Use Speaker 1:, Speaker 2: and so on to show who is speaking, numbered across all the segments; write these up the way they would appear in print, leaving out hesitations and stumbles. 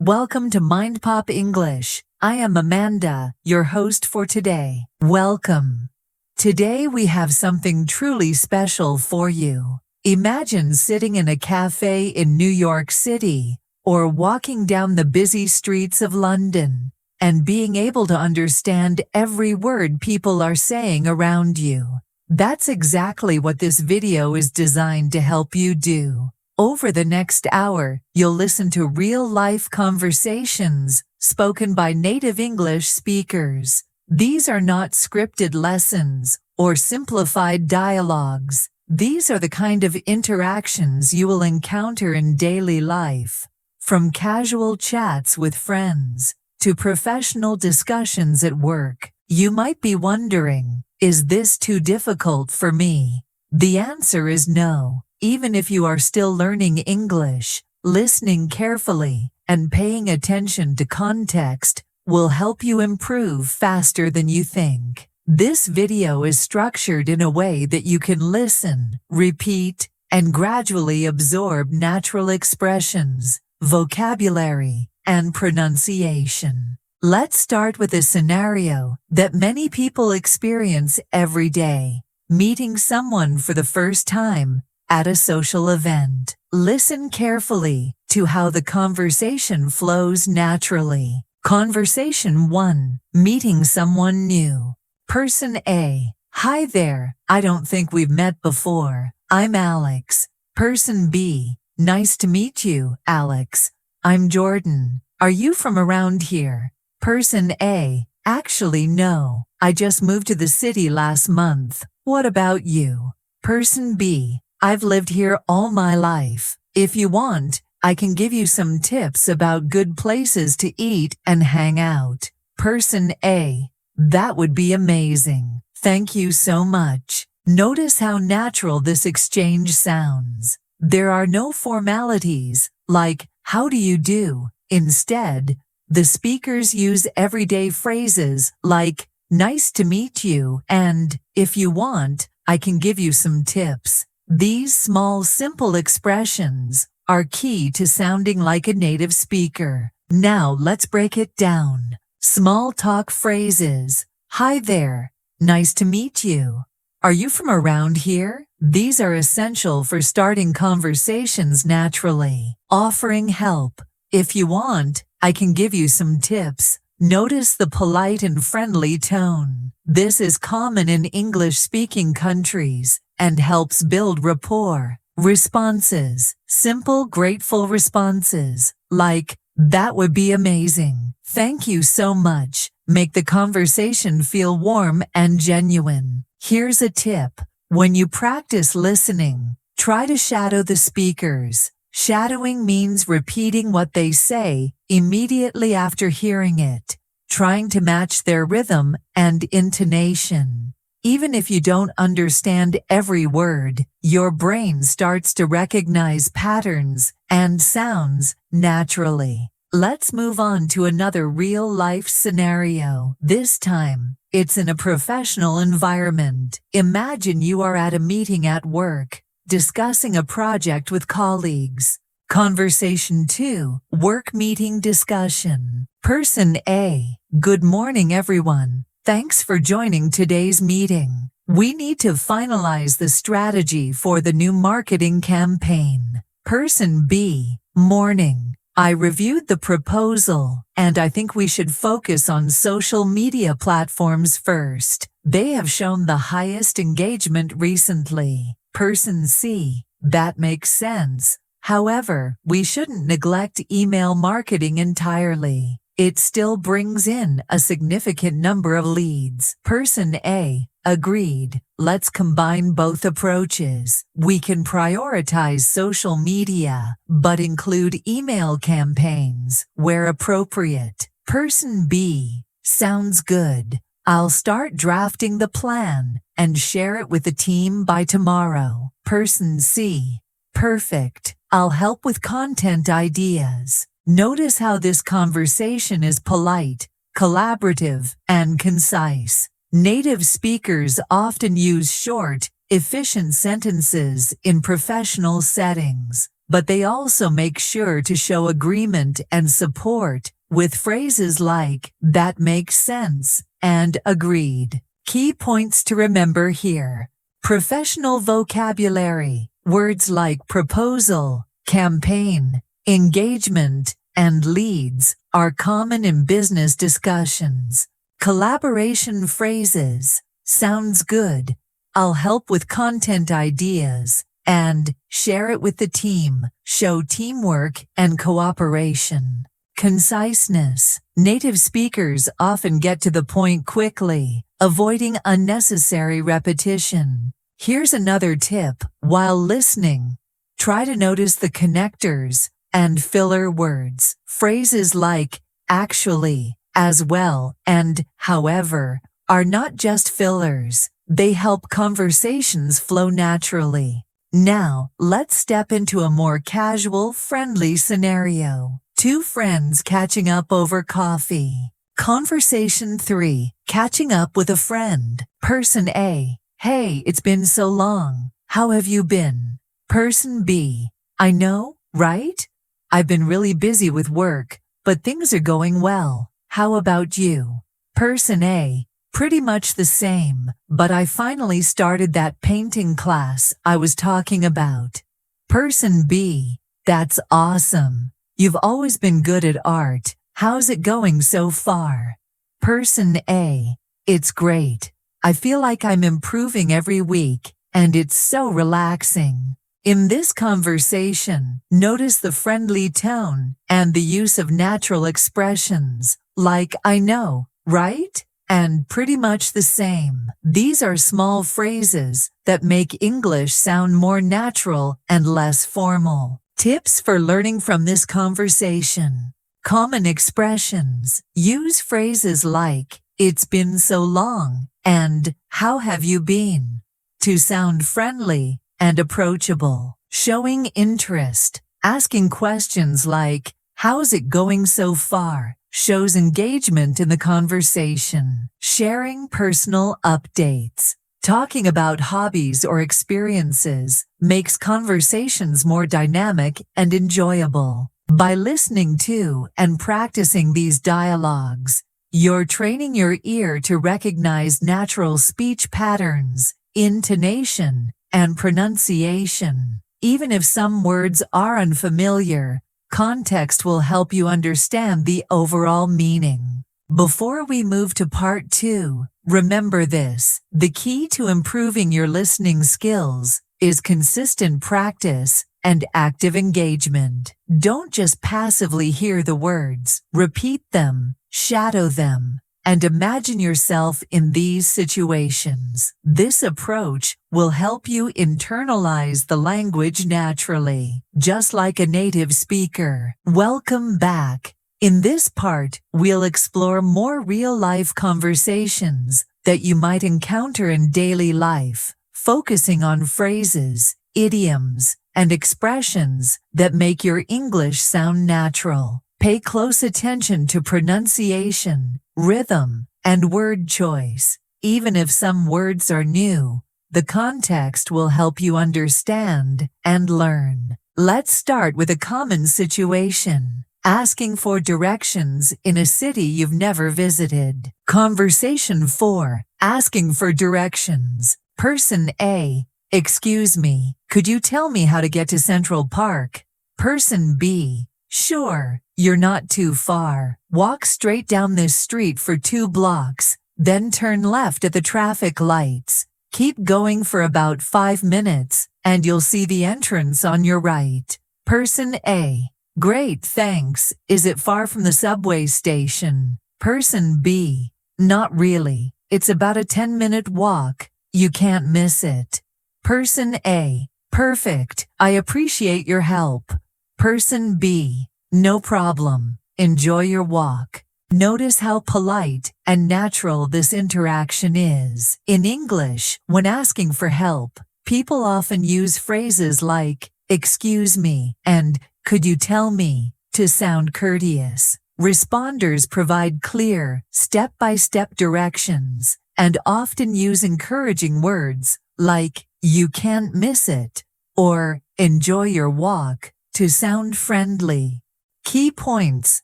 Speaker 1: Welcome to MindPop English. I am Amanda, your host for today. Welcome. Today we have something truly special for you. Imagine sitting in a cafe in New York City or walking down the busy streets of London and being able to understand every word people are saying around you. That's exactly what this video is designed to help you do. Over the next hour, you'll listen to real-life conversations spoken by native English speakers. These are not scripted lessons or simplified dialogues. These are the kind of interactions you will encounter in daily life. From casual chats with friends to professional discussions at work, you might be wondering, is this too difficult for me? The answer is no. Even if you are still learning English, listening carefully and paying attention to context will help you improve faster than you think. This video is structured in a way that you can listen, repeat, and gradually absorb natural expressions, vocabulary, and pronunciation. Let's start with a scenario that many people experience every day: meeting someone for the first time at a social event. Listen carefully to how the conversation flows naturally. Conversation 1. Meeting someone new. Person A: Hi there, I don't think we've met before. I'm Alex. Person B: Nice to meet you, Alex. I'm Jordan. Are you from around here? Person A: Actually, no. I just moved to the city last month. What about you? Person B: I've lived here all my life. If you want, I can give you some tips about good places to eat and hang out. Person A: That would be amazing. Thank you so much. Notice how natural this exchange sounds. There are no formalities, like, how do you do? Instead, the speakers use everyday phrases like, nice to meet you, and, if you want, I can give you some tips. These small, simple expressions are key to sounding like a native speaker. Now let's break it down. Small talk phrases. Hi there. Nice to meet you. Are you from around here? These are essential for starting conversations naturally. Offering help. If you want, I can give you some tips. Notice the polite and friendly tone. This is common in English-speaking countries and helps build rapport. Responses. Simple, grateful responses, like, that would be amazing. Thank you so much. Make the conversation feel warm and genuine. Here's a tip. When you practice listening, try to shadow the speakers. Shadowing means repeating what they say immediately after hearing it, trying to match their rhythm and intonation. Even if you don't understand every word, your brain starts to recognize patterns and sounds naturally. Let's move on to another real-life scenario. This time, it's in a professional environment. Imagine you are at a meeting at work, discussing a project with colleagues. Conversation 2. Work meeting discussion. Person A: Good morning, everyone. Thanks for joining today's meeting. We need to finalize the strategy for the new marketing campaign. Person B: Morning. I reviewed the proposal, and I think we should focus on social media platforms first. They have shown the highest engagement recently. Person C: That makes sense. However, we shouldn't neglect email marketing entirely. It still brings in a significant number of leads. Person A: Agreed. Let's combine both approaches. We can prioritize social media, but include email campaigns where appropriate. Person B: Sounds good. I'll start drafting the plan and share it with the team by tomorrow. Person C: Perfect. I'll help with content ideas. Notice how this conversation is polite, collaborative, and concise. Native speakers often use short, efficient sentences in professional settings. but they also make sure to show agreement and support with phrases like "that makes sense" and "agreed." Key points to remember here. Professional vocabulary. Words like proposal, campaign, engagement, and leads are common in business discussions. Collaboration phrases. Sounds good. I'll help with content ideas. And share it with the team. Show teamwork and cooperation. Conciseness. Native speakers often get to the point quickly, avoiding unnecessary repetition. Here's another tip. While listening, try to notice the connectors and filler words. Phrases like actually, as well, and however are not just fillers. They help conversations flow naturally. Now, let's step into a more casual, friendly scenario. Two friends catching up over coffee. Conversation 3. Catching up with a friend. Person A. Hey, it's been so long. How have you been? Person B. I know, right? I've been really busy with work, but things are going well. How about you? Person A. Pretty much the same, but I finally started that painting class I was talking about. Person B. That's awesome. You've always been good at art. How's it going so far? Person A. It's great. I feel like I'm improving every week, and it's so relaxing. In this conversation, notice the friendly tone and the use of natural expressions like I know, right? And pretty much the same. These are small phrases that make English sound more natural and less formal. Tips for learning from this conversation. Common expressions. Use phrases like, it's been so long, and how have you been? To sound friendly and approachable. Showing interest. Asking questions like, how's it going so far? Shows engagement in the conversation. Sharing personal updates. Talking about hobbies or experiences makes conversations more dynamic and enjoyable. By listening to and practicing these dialogues, you're training your ear to recognize natural speech patterns, intonation, and pronunciation. Even if some words are unfamiliar, context will help you understand the overall meaning. Before we move to part 2, remember this: the key to improving your listening skills is consistent practice and active engagement. Don't just passively hear the words. Repeat them, shadow them, and imagine yourself in these situations. This approach will help you internalize the language naturally, just like a native speaker. Welcome back. In this part, we'll explore more real-life conversations that you might encounter in daily life, focusing on phrases, idioms, and expressions that make your English sound natural. Pay close attention to pronunciation, rhythm, and word choice. Even if some words are new, the context will help you understand and learn. Let's start with a common situation. Asking for directions in a city you've never visited. Conversation 4. Asking for directions. Person A. Excuse me, could you tell me how to get to Central Park? Person B. Sure, you're not too far. Walk straight down this street for 2 blocks, then turn left at the traffic lights. Keep going for about 5 minutes, and you'll see the entrance on your right. Person A. Great, thanks. Is it far from the subway station? Person B. Not really. It's about a 10-minute walk. You can't miss it. Person A. Perfect. I appreciate your help. Person B. No problem. Enjoy your walk. Notice how polite and natural this interaction is. In English, when asking for help, people often use phrases like, excuse me, and could you tell me, to sound courteous. Responders provide clear, step-by-step directions and often use encouraging words like, you can't miss it, or enjoy your walk, to sound friendly. Key points.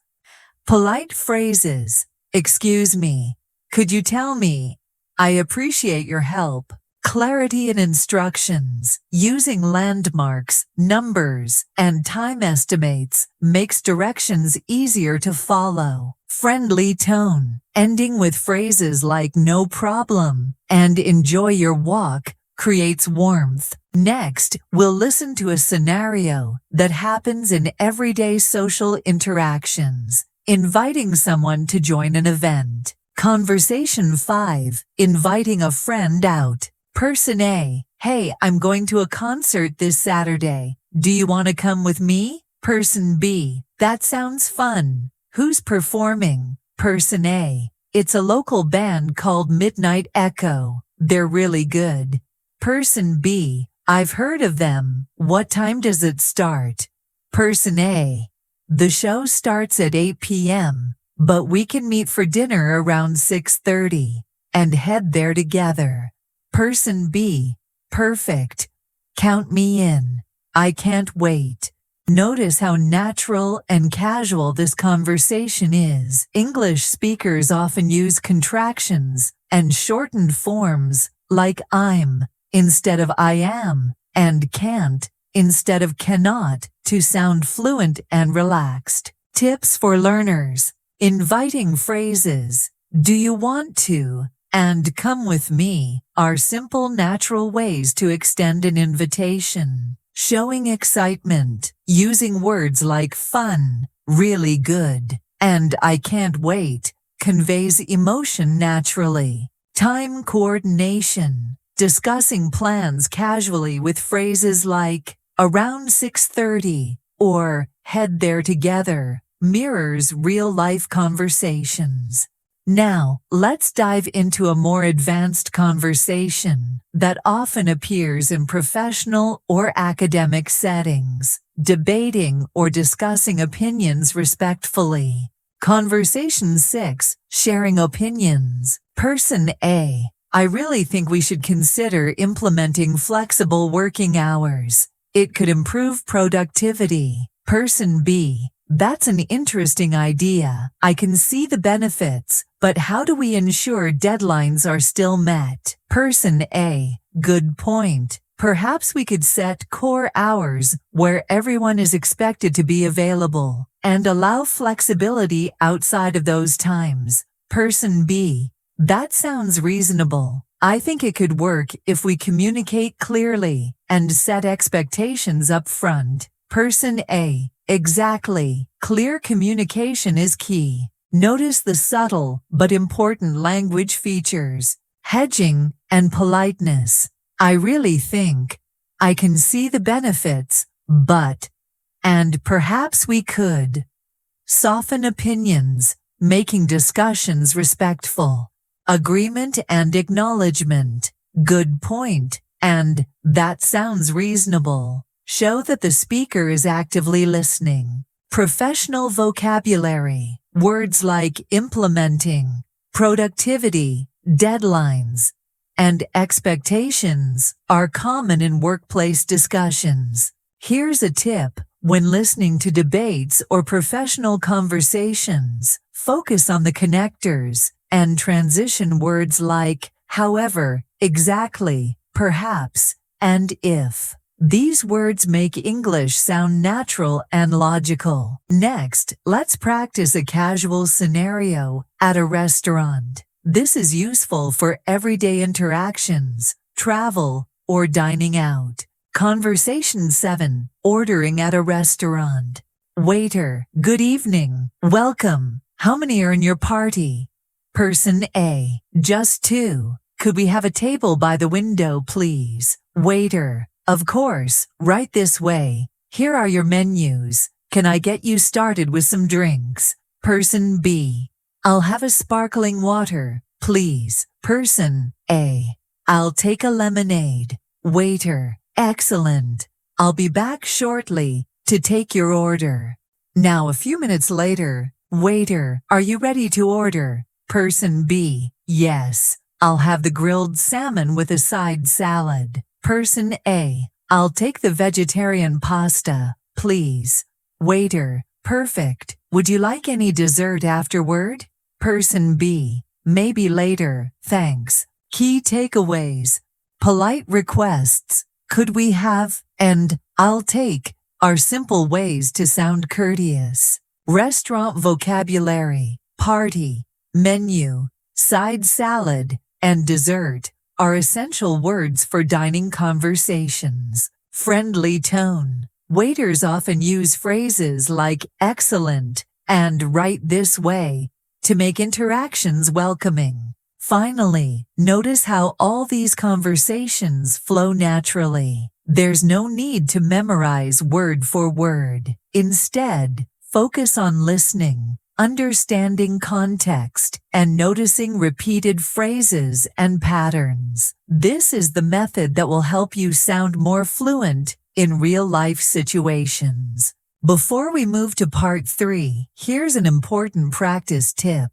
Speaker 1: Polite phrases. Excuse me. Could you tell me? I appreciate your help. Clarity in instructions. Using landmarks, numbers, and time estimates makes directions easier to follow. Friendly tone. Ending with phrases like no problem and enjoy your walk creates warmth. Next, we'll listen to a scenario that happens in everyday social interactions. Inviting someone to join an event. Conversation 5. Inviting a friend out. Person A. Hey, I'm going to a concert this Saturday. Do you want to come with me? Person B. That sounds fun. Who's performing? Person A. It's a local band called Midnight Echo. They're really good. Person B. I've heard of them. What time does it start? Person A. The show starts at 8 p.m., but we can meet for dinner around 6:30 and head there together. Person B. Perfect. Count me in. I can't wait. Notice how natural and casual this conversation is. English speakers often use contractions and shortened forms like I'm instead of I am and can't instead of cannot to sound fluent and relaxed. Tips for learners. Inviting phrases. Do you want to? And come with me are simple, natural ways to extend an invitation. Showing excitement. Using words like fun, really good, and I can't wait conveys emotion naturally. Time coordination. Discussing plans casually with phrases like around 6:30 or head there together mirrors real-life conversations. Now, let's dive into a more advanced conversation that often appears in professional or academic settings. Debating or discussing opinions respectfully. Conversation 6. Sharing opinions. Person A. I really think we should consider implementing flexible working hours. It could improve productivity. Person B. That's an interesting idea. I can see the benefits, but how do we ensure deadlines are still met? Person A. Good point. Perhaps we could set core hours where everyone is expected to be available and allow flexibility outside of those times. Person B. That sounds reasonable. I think it could work if we communicate clearly and set expectations up front. Person A. Exactly. Clear communication is key. Notice the subtle but important language features. Hedging and politeness. I really think. I can see the benefits, but. And perhaps we could. Soften opinions, making discussions respectful. Agreement and acknowledgement. Good point. And that sounds reasonable. Show that the speaker is actively listening. Professional vocabulary. Words like implementing, productivity, deadlines, and expectations are common in workplace discussions. Here's a tip. When listening to debates or professional conversations, focus on the connectors and transition words like however, exactly, perhaps, and if. These words make English sound natural and logical. Next, let's practice a casual scenario at a restaurant. This is useful for everyday interactions, travel, or dining out. Conversation 7. Ordering at a restaurant. Waiter, good evening. Welcome. How many are in your party? Person A. Just 2. Could we have a table by the window, please? Waiter. Of course, right this way. Here are your menus. Can I get you started with some drinks? Person B. I'll have a sparkling water, please. Person A. I'll take a lemonade. Waiter. Excellent. I'll be back shortly to take your order. Now a few minutes later. Waiter, are you ready to order? Person B. Yes. I'll have the grilled salmon with a side salad. Person A. I'll take the vegetarian pasta. please. Waiter, perfect. Would you like any dessert afterward? Person B, maybe later, thanks. Key takeaways. Polite requests, could we have, and I'll take, are simple ways to sound courteous. Restaurant vocabulary, party, menu, side salad, and dessert are essential words for dining conversations. Friendly tone. Waiters often use phrases like excellent and right this way to make interactions welcoming. Finally, notice how all these conversations flow naturally. There's no need to memorize word for word. Instead, focus on listening, understanding context, and noticing repeated phrases and patterns. This is the method that will help you sound more fluent in real-life situations. Before we move to part 3, here's an important practice tip.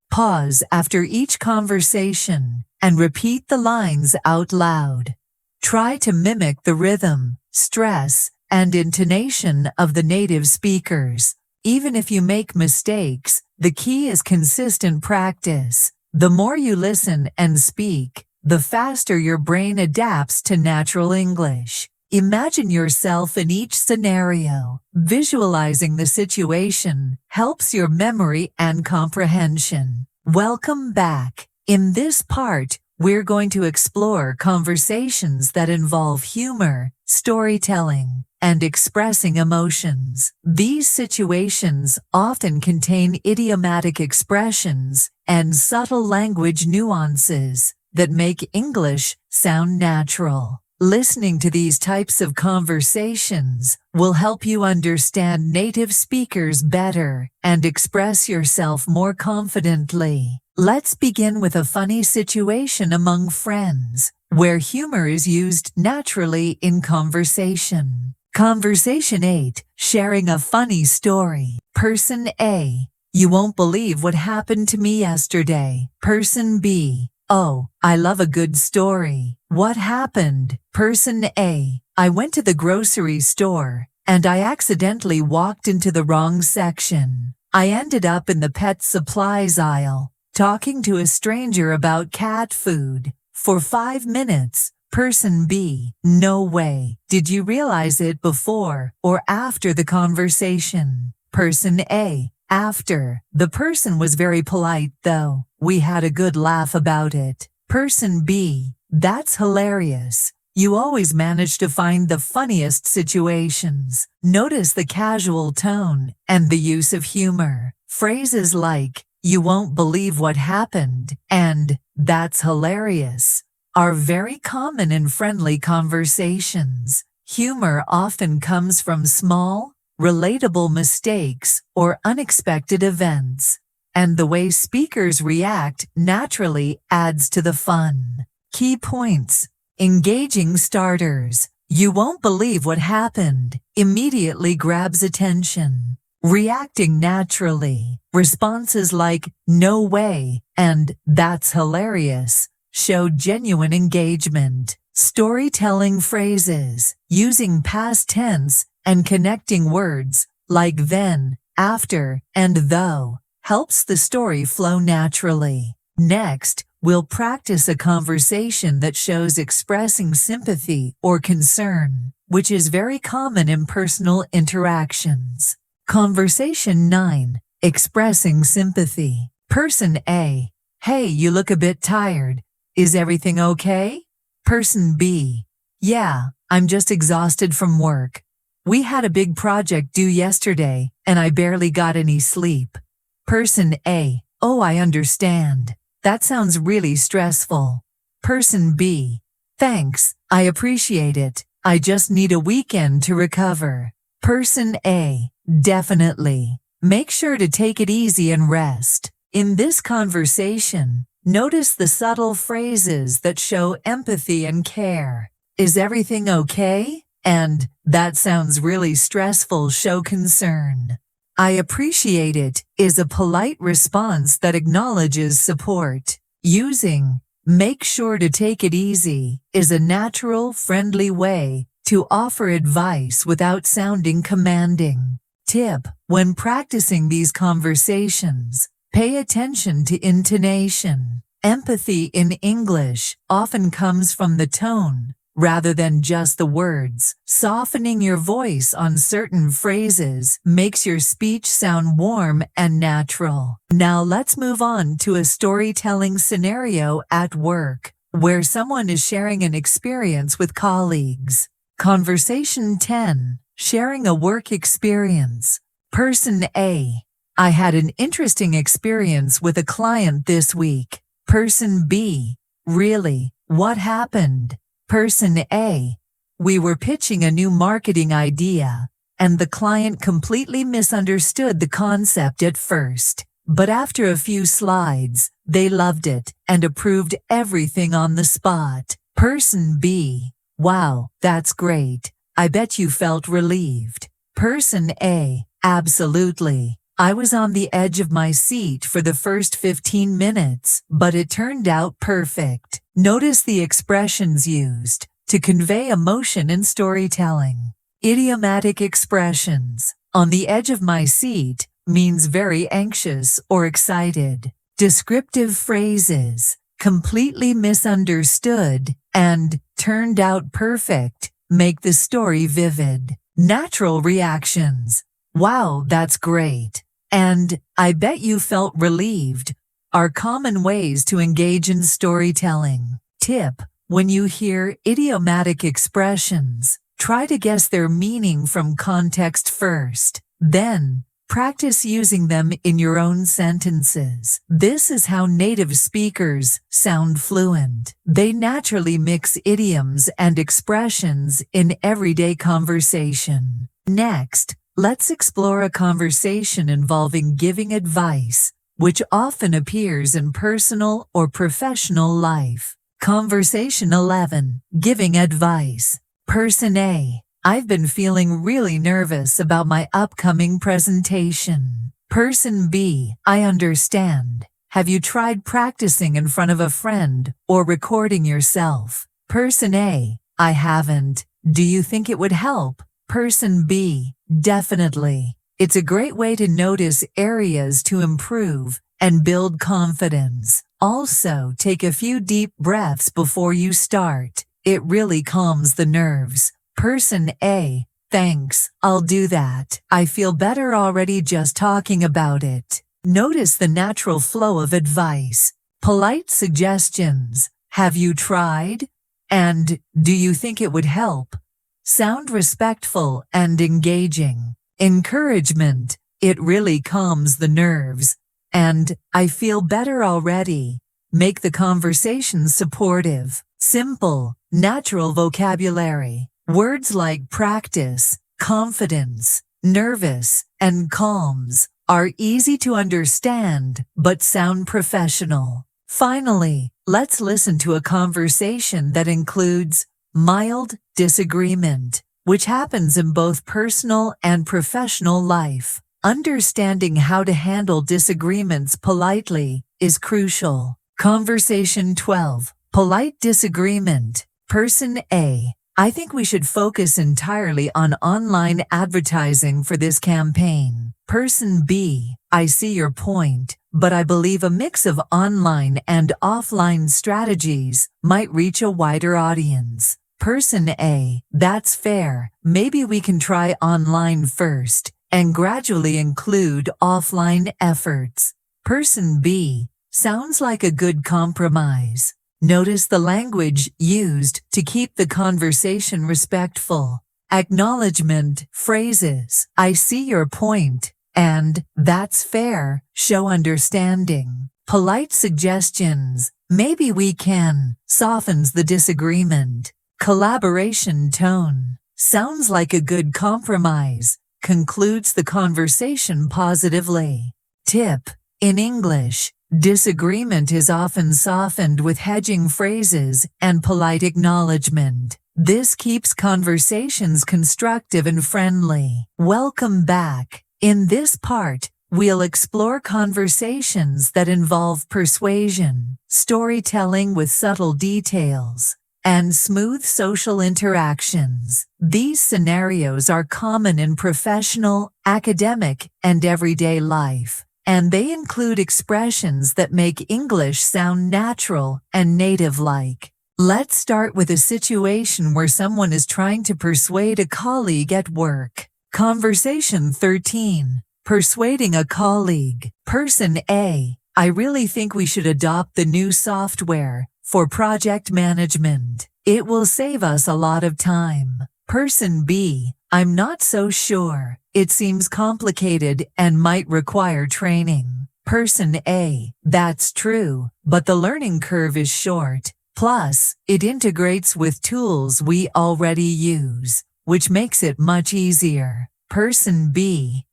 Speaker 1: Pause after each conversation and repeat the lines out loud. Try to mimic the rhythm, stress, and intonation of the native speakers. Even if you make mistakes, the key is consistent practice. The more you listen and speak, the faster your brain adapts to natural English. Imagine yourself in each scenario. Visualizing the situation helps your memory and comprehension. Welcome back. In this part, we're going to explore conversations that involve humor, storytelling, and expressing emotions. These situations often contain idiomatic expressions and subtle language nuances that make English sound natural. Listening to these types of conversations will help you understand native speakers better and express yourself more confidently. Let's begin with a funny situation among friends, where humor is used naturally in conversation. Conversation 8, sharing a funny story. Person A, you won't believe what happened to me yesterday. Person B, oh, I love a good story. What happened? Person A, I went to the grocery store, and I accidentally walked into the wrong section. I ended up in the pet supplies aisle, talking to a stranger about cat food for 5 minutes. Person B, no way. Did you realize it before or after the conversation? Person A, after. The person was very polite though. We had a good laugh about it. Person B, that's hilarious. You always manage to find the funniest situations. Notice the casual tone and the use of humor. Phrases like, you won't believe what happened, and that's hilarious, are very common in friendly conversations. Humor often comes from small, relatable mistakes or unexpected events, and the way speakers react naturally adds to the fun. Key points. Engaging starters. You won't believe what happened immediately grabs attention. Reacting naturally. Responses like, no way, and that's hilarious, show genuine engagement. Storytelling phrases. Using past tense and connecting words like then, after, and though helps the story flow naturally. Next, we'll practice a conversation that shows expressing sympathy or concern, which is very common in personal interactions. Conversation 9. Expressing sympathy. Person A, hey, you look a bit tired. Is everything okay? Person B, yeah, I'm just exhausted from work. We had a big project due yesterday, and I barely got any sleep. Person A, oh, I understand. That sounds really stressful. Person B, thanks, I appreciate it. I just need a weekend to recover. Person A, definitely. Make sure to take it easy and rest. In this conversation, notice the subtle phrases that show empathy and care. Is everything okay? And that sounds really stressful show concern. I appreciate it is a polite response that acknowledges support. Using make sure to take it easy is a natural, friendly way to offer advice without sounding commanding. Tip: when practicing these conversations, pay attention to intonation. Empathy in English often comes from the tone, rather than just the words. Softening your voice on certain phrases makes your speech sound warm and natural. Now let's move on to a storytelling scenario at work, where someone is sharing an experience with colleagues. Conversation 10. Sharing a work experience. Person A: I had an interesting experience with a client this week. Person B: really? What happened? Person A: we were pitching a new marketing idea, and the client completely misunderstood the concept at first. But after a few slides, they loved it and approved everything on the spot. Person B: wow, that's great. I bet you felt relieved. Person A: absolutely. I was on the edge of my seat for the first 15 minutes, but it turned out perfect. Notice the expressions used to convey emotion in storytelling. Idiomatic expressions. On the edge of my seat means very anxious or excited. Descriptive phrases. Completely misunderstood and turned out perfect make the story vivid. Natural reactions. Wow, that's great. And I bet you felt relieved are common ways to engage in storytelling. Tip: when you hear idiomatic expressions, try to guess their meaning from context first. Then, practice using them in your own sentences. This is how native speakers sound fluent. They naturally mix idioms and expressions in everyday conversation. Next, let's explore a conversation involving giving advice, which often appears in personal or professional life. Conversation 11. Giving advice. Person A: I've been feeling really nervous about my upcoming presentation. Person B: I understand. Have you tried practicing in front of a friend or recording yourself? Person A: I haven't. Do you think it would help? Person B: definitely. It's a great way to notice areas to improve and build confidence. Also, take a few deep breaths before you start. It really calms the nerves. Person A: thanks, I'll do that. I feel better already just talking about it. Notice the natural flow of advice. Polite suggestions. Have you tried? And do you think it would help? Sound respectful and engaging. Encouragement. It really calms the nerves. And I feel better already. Make the conversation supportive. Simple, natural vocabulary. Words like practice, confidence, nervous, and calms are easy to understand but sound professional. Finally, let's listen to a conversation that includes mild disagreement, which happens in both personal and professional life. Understanding how to handle disagreements politely is crucial. Conversation 12. Polite disagreement. Person A: I think we should focus entirely on online advertising for this campaign. Person B: I see your point, but I believe a mix of online and offline strategies might reach a wider audience. Person A: that's fair. Maybe we can try online first and gradually include offline efforts. Person B: sounds like a good compromise. Notice the language used to keep the conversation respectful. Acknowledgement phrases, I see your point, and that's fair, show understanding. Polite suggestions, maybe we can, softens the disagreement. Collaboration tone, sounds like a good compromise, concludes the conversation positively. Tip: in English, disagreement is often softened with hedging phrases and polite acknowledgement. This keeps conversations constructive and friendly. Welcome back. In this part, we'll explore conversations that involve persuasion, storytelling with subtle details, and smooth social interactions. These scenarios are common in professional, academic, and everyday life, and they include expressions that make English sound natural and native-like. Let's start with a situation where someone is trying to persuade a colleague at work. Conversation 13. Persuading a colleague. Person A: I really think we should adopt the new software for project management. It will save us a lot of time. Person B: I'm not so sure. It seems complicated and might require training. Person A: That's true, but the learning curve is short. Plus, it integrates with tools we already use, which makes it much easier. Person B: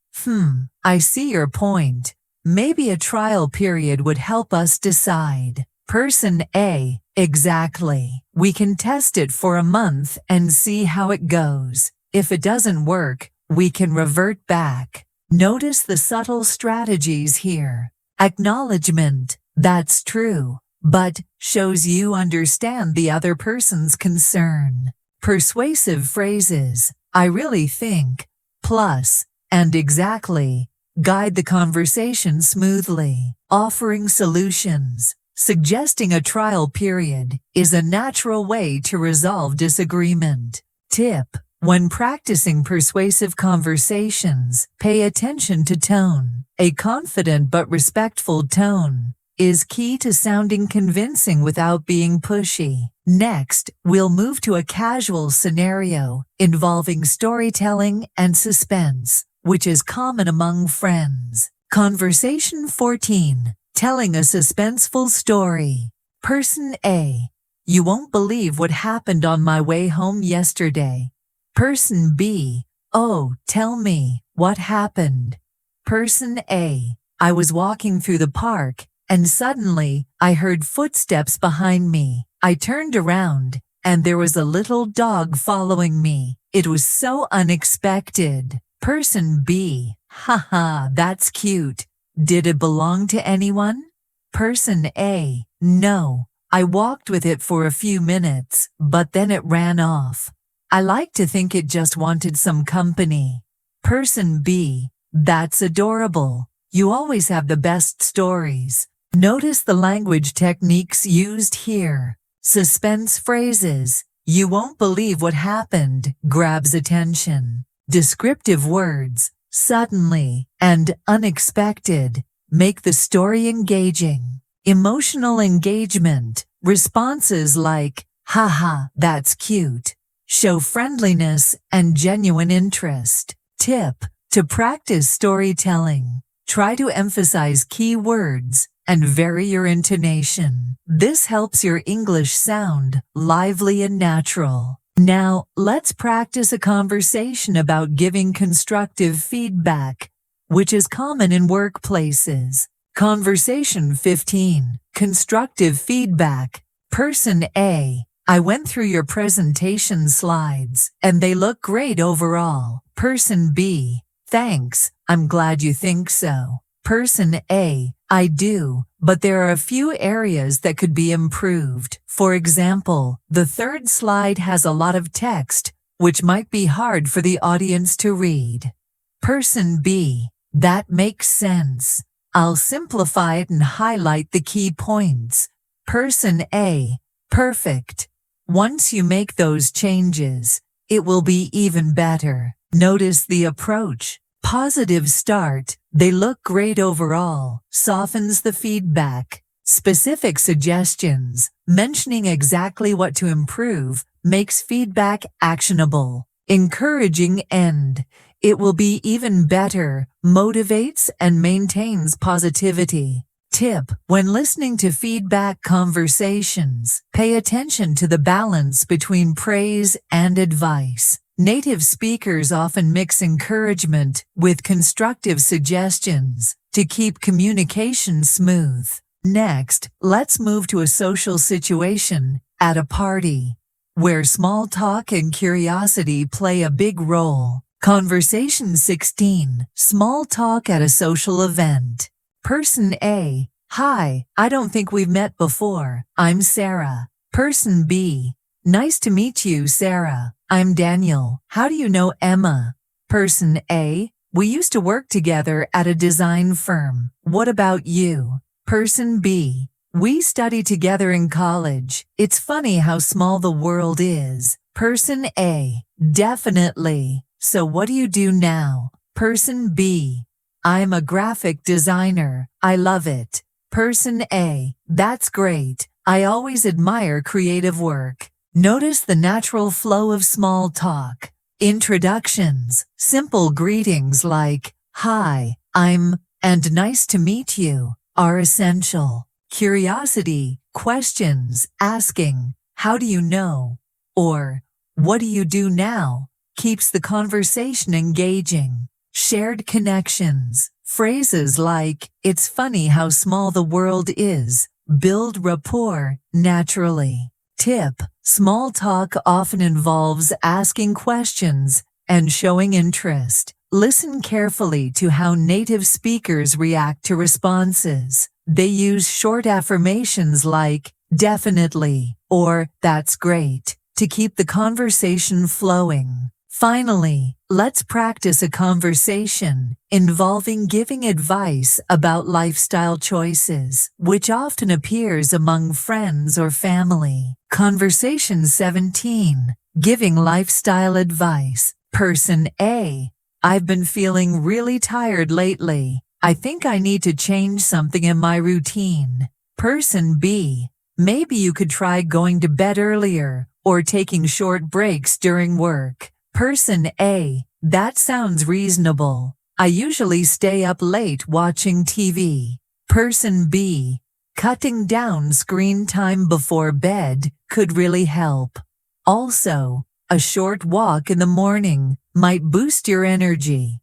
Speaker 1: I see your point. Maybe a trial period would help us decide. Person A: Exactly. We can test it for a month and see how it goes. If it doesn't work, we can revert back. Notice the subtle strategies here. Acknowledgement: That's true, but shows you understand the other person's concern. Persuasive phrases: I really think, plus, and exactly, guide the conversation smoothly. Offering solutions. Suggesting a trial period is a natural way to resolve disagreement. Tip: when practicing persuasive conversations, pay attention to tone. A confident but respectful tone is key to sounding convincing without being pushy. Next, we'll move to a casual scenario involving storytelling and suspense, which is common among friends. Conversation 14. Telling a suspenseful story. Person A: You won't believe what happened on my way home yesterday. Person B: Oh, tell me, what happened? Person A: I was walking through the park, and suddenly, I heard footsteps behind me. I turned around, and there was a little dog following me. It was so unexpected. Person B: Haha, that's cute. Did it belong to anyone? Person A: No, I walked with it for a few minutes, but then it ran off. I like to think it just wanted some company. Person B: That's adorable. You always have the best stories. Notice the language techniques used here. Suspense phrases: You won't believe what happened, grabs attention. Descriptive words: suddenly and unexpected make the story engaging. Emotional engagement: responses like, haha, that's cute, show friendliness and genuine interest. Tip: to practice storytelling, try to emphasize key words and vary your intonation. This helps your English sound lively and natural. Now, let's practice a conversation about giving constructive feedback, which is common in workplaces. Conversation 15. Constructive feedback. Person A: I went through your presentation slides, and they look great overall. Person B: Thanks, I'm glad you think so. Person A: I do, but there are a few areas that could be improved. For example, the third slide has a lot of text, which might be hard for the audience to read. Person B: That makes sense. I'll simplify it and highlight the key points. Person A: Perfect. Once you make those changes, it will be even better. Notice the approach. Positive start, they look great overall, softens the feedback. Specific suggestions, mentioning exactly what to improve, makes feedback actionable. Encouraging end, it will be even better, motivates and maintains positivity. Tip: when listening to feedback conversations, pay attention to the balance between praise and advice. Native speakers often mix encouragement with constructive suggestions to keep communication smooth. Next, let's move to a social situation at a party, where small talk and curiosity play a big role. Conversation 16. Small talk at a social event. Person A: Hi, I don't think we've met before. I'm Sarah. Person B: Nice to meet you, Sarah. I'm Daniel. How do you know Emma? Person A. We used to work together at a design firm. What about you? Person B. We study together in college. It's funny how small the world is. Person A. Definitely. So what do you do now? Person B. I'm a graphic designer. I love it. Person A. That's great. I always admire creative work. Notice the natural flow of small talk. Introductions, simple greetings like, hi, I'm, and nice to meet you, are essential. Curiosity, questions, asking, how do you know? Or, what do you do now? Keeps the conversation engaging. Shared connections, phrases like, it's funny how small the world is, build rapport naturally. Tip: small talk often involves asking questions and showing interest. Listen carefully to how native speakers react to responses. They use short affirmations like, definitely, or that's great, to keep the conversation flowing. Finally, let's practice a conversation involving giving advice about lifestyle choices, which often appears among friends or family. Conversation 17. Giving lifestyle advice. Person A. I've been feeling really tired lately. I think I need to change something in my routine. Person B. Maybe you could try going to bed earlier or taking short breaks during work. Person A. That sounds reasonable. I usually stay up late watching TV. Person B. Cutting down screen time before bed could really help. Also, a short walk in the morning might boost your energy.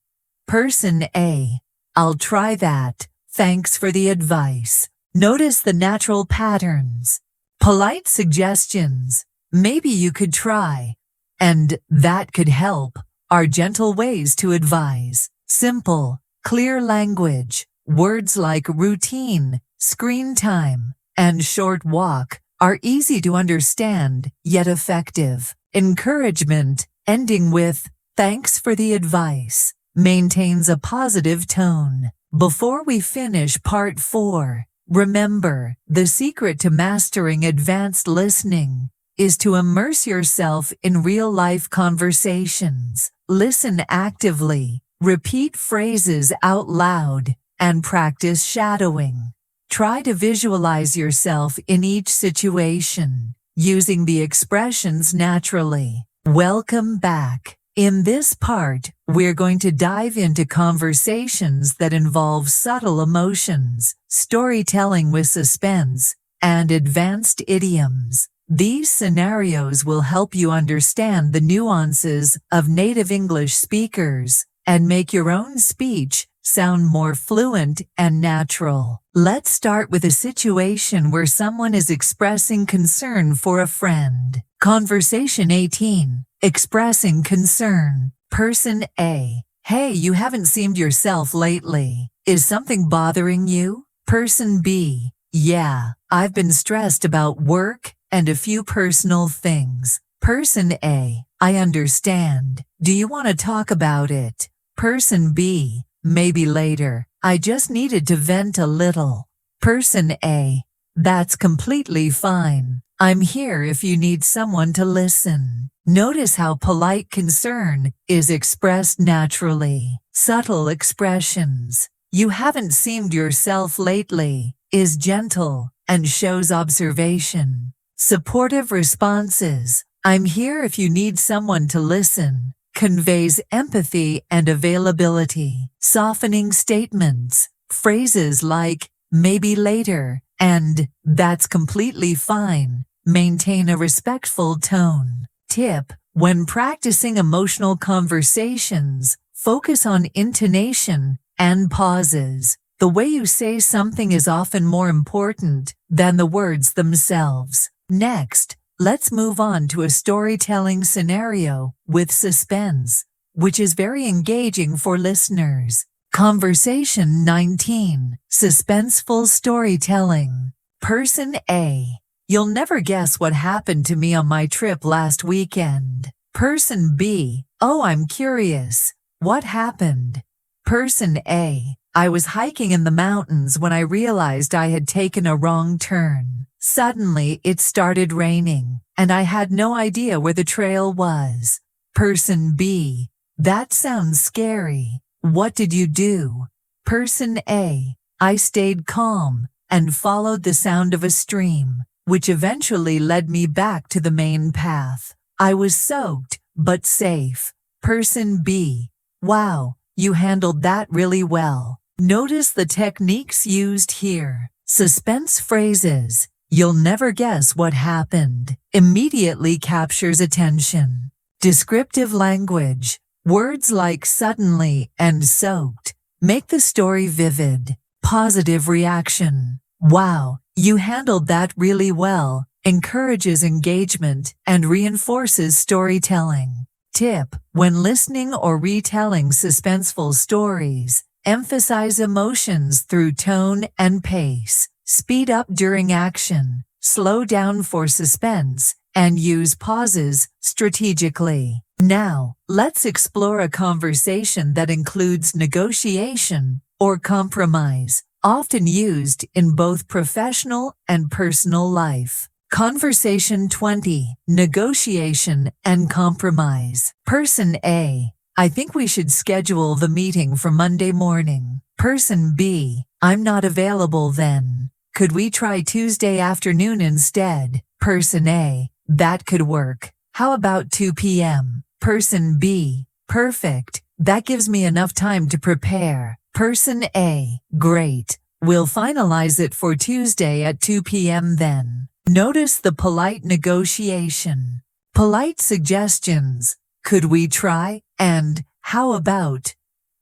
Speaker 1: Person A. I'll try that. Thanks for the advice. Notice the natural patterns. Polite suggestions. Maybe you could try. And that could help are gentle ways to advise. Simple, clear language. Words like routine, screen time, and short walk are easy to understand, yet effective. Encouragement, ending with, thanks for the advice, maintains a positive tone. Before we finish part 4, remember, the secret to mastering advanced listening is to immerse yourself in real-life conversations. Listen actively, repeat phrases out loud, and practice shadowing. Try to visualize yourself in each situation, using the expressions naturally. Welcome back. In this part, we're going to dive into conversations that involve subtle emotions, storytelling with suspense, and advanced idioms. These scenarios will help you understand the nuances of native English speakers and make your own speech sound more fluent and natural. Let's start with a situation where someone is expressing concern for a friend. Conversation 18. Expressing concern. Person A. Hey, you haven't seemed yourself lately. Is something bothering you? Person B. Yeah, I've been stressed about work and a few personal things. Person A. I understand. Do you want to talk about it? Person B. Maybe later. I just needed to vent a little. Person A. That's completely fine. I'm here if you need someone to listen. Notice how polite concern is expressed naturally. Subtle expressions. You haven't seemed yourself lately is gentle and shows observation. Supportive responses. I'm here if you need someone to listen. Conveys empathy and availability. Softening statements. Phrases like, maybe later, and that's completely fine. Maintain a respectful tone. Tip: when practicing emotional conversations, focus on intonation and pauses. The way you say something is often more important than the words themselves. Next, let's move on to a storytelling scenario with suspense, which is very engaging for listeners. Conversation 19. Suspenseful storytelling. Person A. You'll never guess what happened to me on my trip last weekend. Person B, oh, I'm curious. What happened? Person A, I was hiking in the mountains when I realized I had taken a wrong turn. Suddenly, it started raining, and I had no idea where the trail was. Person B, that sounds scary. What did you do? Person A, I stayed calm and followed the sound of a stream, which eventually led me back to the main path. I was soaked, but safe. Person B, wow, you handled that really well. Notice the techniques used here. Suspense phrases. You'll never guess what happened. Immediately captures attention. Descriptive language. Words like suddenly and soaked make the story vivid. Positive reaction. Wow, you handled that really well. Encourages engagement and reinforces storytelling. Tip: when listening or retelling suspenseful stories, emphasize emotions through tone and pace. Speed up during action, slow down for suspense, and use pauses strategically. Now, let's explore a conversation that includes negotiation or compromise, often used in both professional and personal life. Conversation 20. Negotiation and compromise. Person A, I think we should schedule the meeting for Monday morning. Person B, I'm not available then. Could we try Tuesday afternoon instead? Person A, that could work. How about 2 p.m.? Person B, perfect. That gives me enough time to prepare. Person A, great. We'll finalize it for Tuesday at 2 p.m. then. Notice the polite negotiation. Polite suggestions. Could we try? And how about?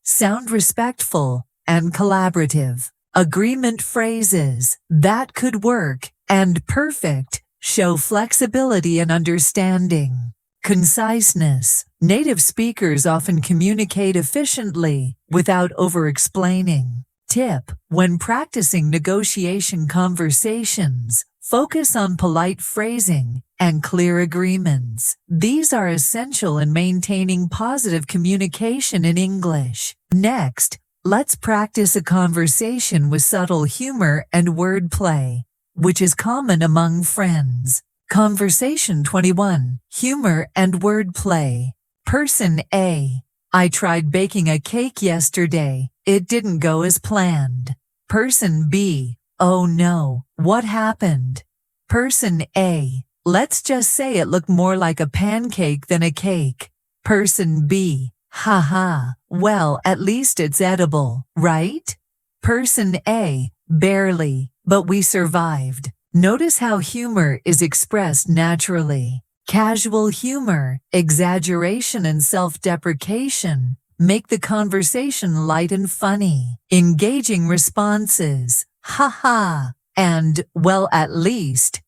Speaker 1: Sound respectful and collaborative. Agreement phrases. That could work. And perfect. Show flexibility and understanding. Conciseness. Native speakers often communicate efficiently without over-explaining. Tip: when practicing negotiation conversations, focus on polite phrasing and clear agreements. These are essential in maintaining positive communication in English. Next, let's practice a conversation with subtle humor and wordplay, which is common among friends. Conversation 21. Humor and wordplay. Person A, I tried baking a cake yesterday. It didn't go as planned. Person B, oh no, what happened? Person A, let's just say it looked more like a pancake than a cake. Person B, haha, well, at least it's edible, right? Person A, barely, but we survived. Notice how humor is expressed naturally. Casual humor, exaggeration, and self-deprecation make the conversation light and funny. Engaging responses, haha, and well, at least,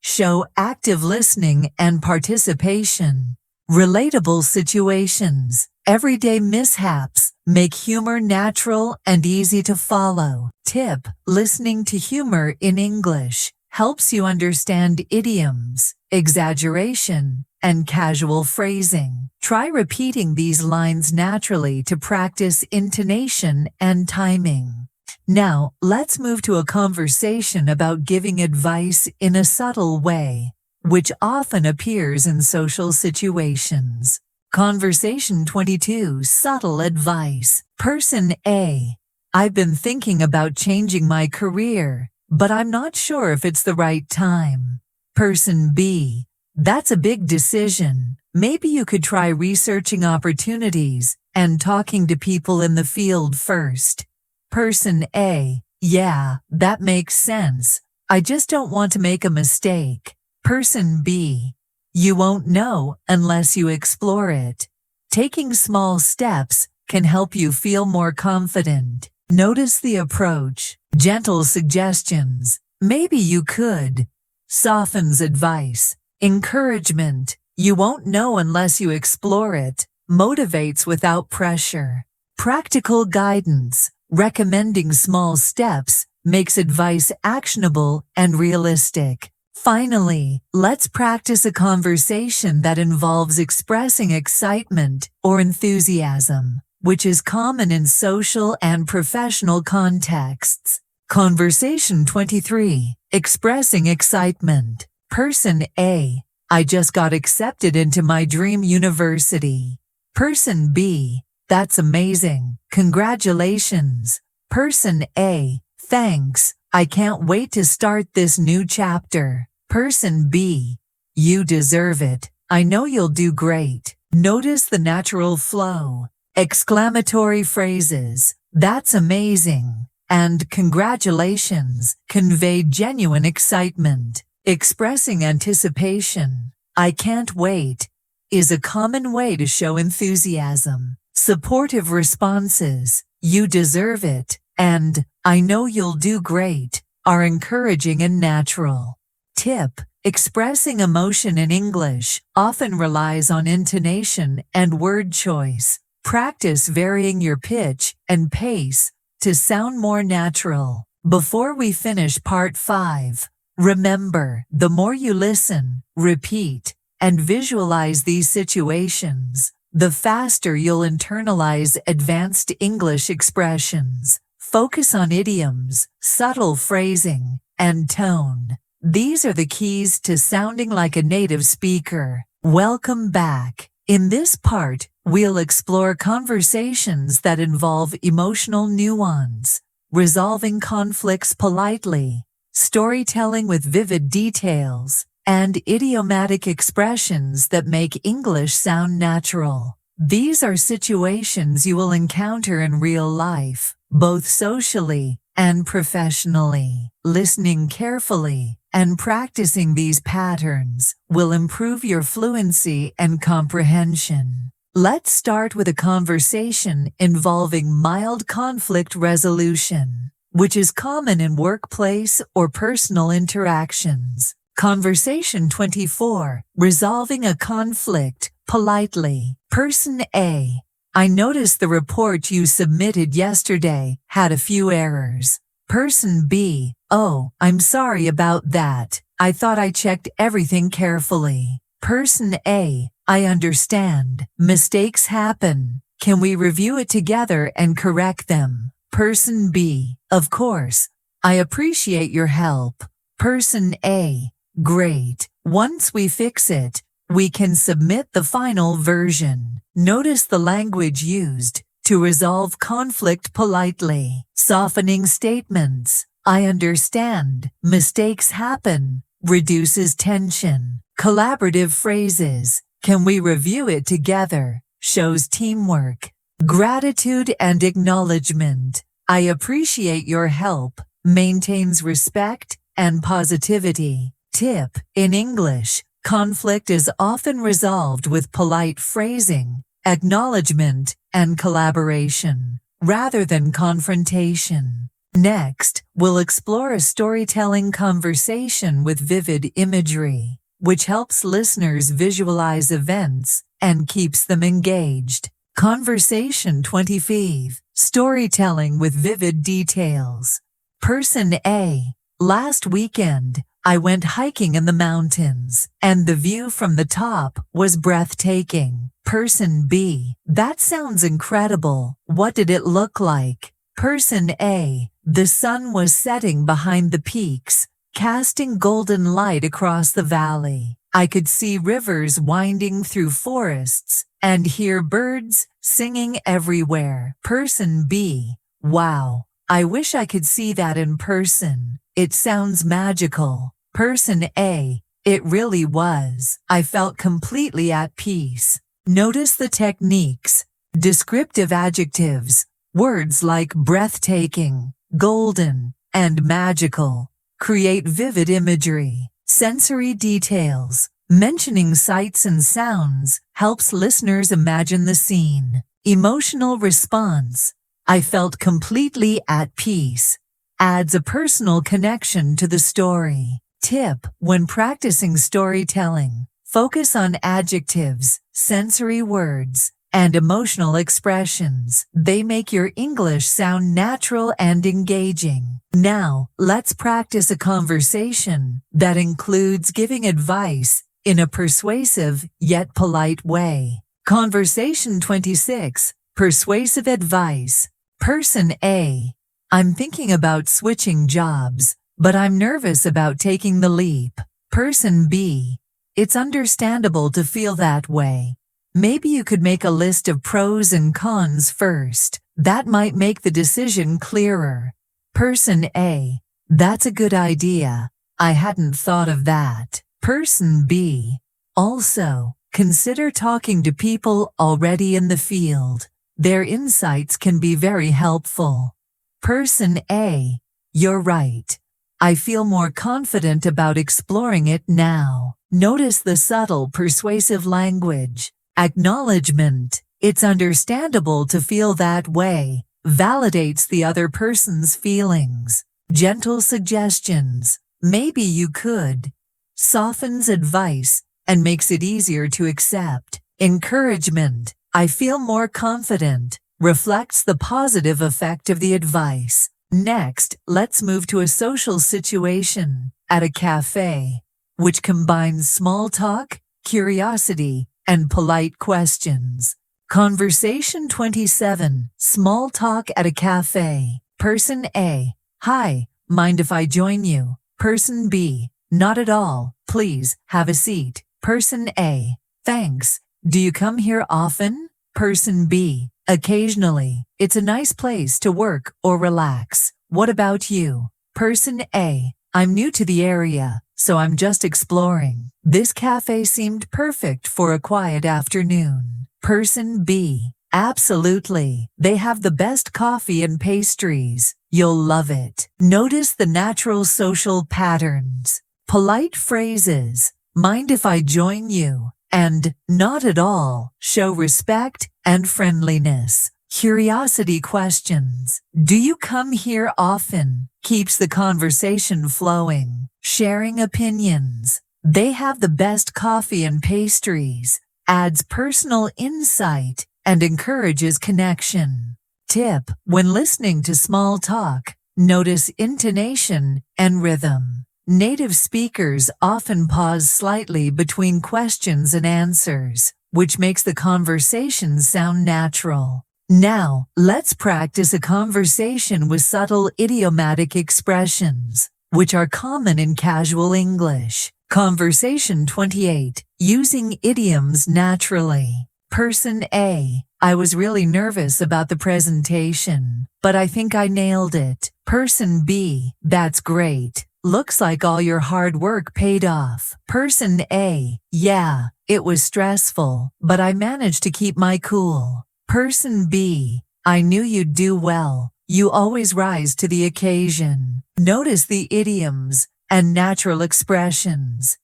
Speaker 1: show active listening and participation. Relatable situations, everyday mishaps make humor natural and easy to follow. Tip: listening to humor in English helps you understand idioms, exaggeration, and casual phrasing. Try repeating these lines naturally to practice intonation and timing. Now, let's move to a conversation about giving advice in a subtle way, which often appears in social situations. Conversation 22. Subtle advice. Person A, I've been thinking about changing my career, but I'm not sure if it's the right time. Person B, that's a big decision. Maybe you could try researching opportunities and talking to people in the field first. Person A, yeah, that makes sense. I just don't want to make a mistake. Person B, you won't know unless you explore it. Taking small steps can help you feel more confident. Notice the approach. Gentle suggestions. Maybe you could. Softens advice. Encouragement. You won't know unless you explore it. Motivates without pressure. Practical guidance. Recommending small steps makes advice actionable and realistic. Finally, let's practice a conversation that involves expressing excitement or enthusiasm, which is common in social and professional contexts. Conversation 23. Expressing excitement. Person A. I just got accepted into my dream university. Person B. That's amazing. Congratulations. Person A. Thanks. I can't wait to start this new chapter. Person B. You deserve it. I know you'll do great. Notice the natural flow. Exclamatory phrases, that's amazing, and congratulations, convey genuine excitement. Expressing anticipation, I can't wait, is a common way to show enthusiasm. Supportive responses, you deserve it, and I know you'll do great, are encouraging and natural. Tip: expressing emotion in English often relies on intonation and word choice. Practice varying your pitch and pace to sound more natural. Before we finish part 5, remember, the more you listen, repeat, and visualize these situations, the faster you'll internalize advanced English expressions. Focus on idioms, subtle phrasing, and tone. These are the keys to sounding like a native speaker. Welcome back. In this part, we'll explore conversations that involve emotional nuance, resolving conflicts politely, storytelling with vivid details, and idiomatic expressions that make English sound natural. These are situations you will encounter in real life, both socially and professionally. Listening carefully and practicing these patterns will improve your fluency and comprehension. Let's start with a conversation involving mild conflict resolution, which is common in workplace or personal interactions. Conversation 24. Resolving a conflict politely. Person A. I noticed the report you submitted yesterday had a few errors. Person B. Oh, I'm sorry about that. I thought I checked everything carefully. Person A. I understand. Mistakes happen. Can we review it together and correct them? Person B. Of course. I appreciate your help. Person A. Great. Once we fix it, we can submit the final version. Notice the language used to resolve conflict politely. Softening statements. I understand. Mistakes happen. Reduces tension. Collaborative phrases. Can we review it together? Shows teamwork. Gratitude and acknowledgement. I appreciate your help. Maintains respect and positivity. Tip: in English, conflict is often resolved with polite phrasing, acknowledgement, and collaboration, rather than confrontation. Next, we'll explore a storytelling conversation with vivid imagery, which helps listeners visualize events and keeps them engaged. Conversation 25. Storytelling with vivid details. Person A. Last weekend, I went hiking in the mountains, and the view from the top was breathtaking. Person B. That sounds incredible. What did it look like? Person A. The sun was setting behind the peaks, casting golden light across the valley. I could see rivers winding through forests and hear birds singing everywhere. Person B. Wow. I wish I could see that in person. It sounds magical. Person A. It really was. I felt completely at peace. Notice the techniques. Descriptive adjectives. Words like breathtaking, golden, and magical create vivid imagery. Sensory details. Mentioning sights and sounds helps listeners imagine the scene. Emotional response. I felt completely at peace. Adds a personal connection to the story. Tip: when practicing storytelling, focus on adjectives, sensory words, and emotional expressions. They make your English sound natural and engaging. Now, let's practice a conversation that includes giving advice in a persuasive yet polite way. Conversation 26. Persuasive advice. Person A. I'm thinking about switching jobs, but I'm nervous about taking the leap. Person B. It's understandable to feel that way. Maybe you could make a list of pros and cons first. That might make the decision clearer. Person A. That's a good idea. I hadn't thought of that. Person B. Also, consider talking to people already in the field. Their insights can be very helpful. Person A. You're right. I feel more confident about exploring it now. Notice the subtle persuasive language. Acknowledgement. It's understandable to feel that way. Validates the other person's feelings. Gentle suggestions. Maybe you could. Softens advice and makes it easier to accept. Encouragement. I feel more confident. Reflects the positive effect of the advice. Next, let's move to a social situation at a cafe, which combines small talk, curiosity, and polite questions. Conversation 27. Small talk at a cafe. Person A. Hi, mind if I join you? Person B. Not at all. Please, have a seat. Person A. Thanks. Do you come here often? Person B. Occasionally. It's a nice place to work or relax. What about you? Person A. I'm new to the area, so I'm just exploring. This cafe seemed perfect for a quiet afternoon. Person B. Absolutely. They have the best coffee and pastries. You'll love it. Notice the natural social patterns. Polite phrases. Mind if I join you? And not at all show respect and friendliness. Curiosity questions. Do you come here often? Keeps the conversation flowing. Sharing opinions. They have the best coffee and pastries. Adds personal insight and encourages connection. Tip: when listening to small talk, notice intonation and rhythm. Native speakers often pause slightly between questions and answers, which makes the conversation sound natural. Now, let's practice a conversation with subtle idiomatic expressions, which are common in casual English. Conversation 28. Using idioms naturally. Person A. I was really nervous about the presentation, but I think I nailed it. Person B. That's great. Looks like all your hard work paid off. Person A. Yeah, it was stressful, but I managed to keep my cool. Person B. I knew you'd do well. You always rise to the occasion. Notice the idioms and natural expressions.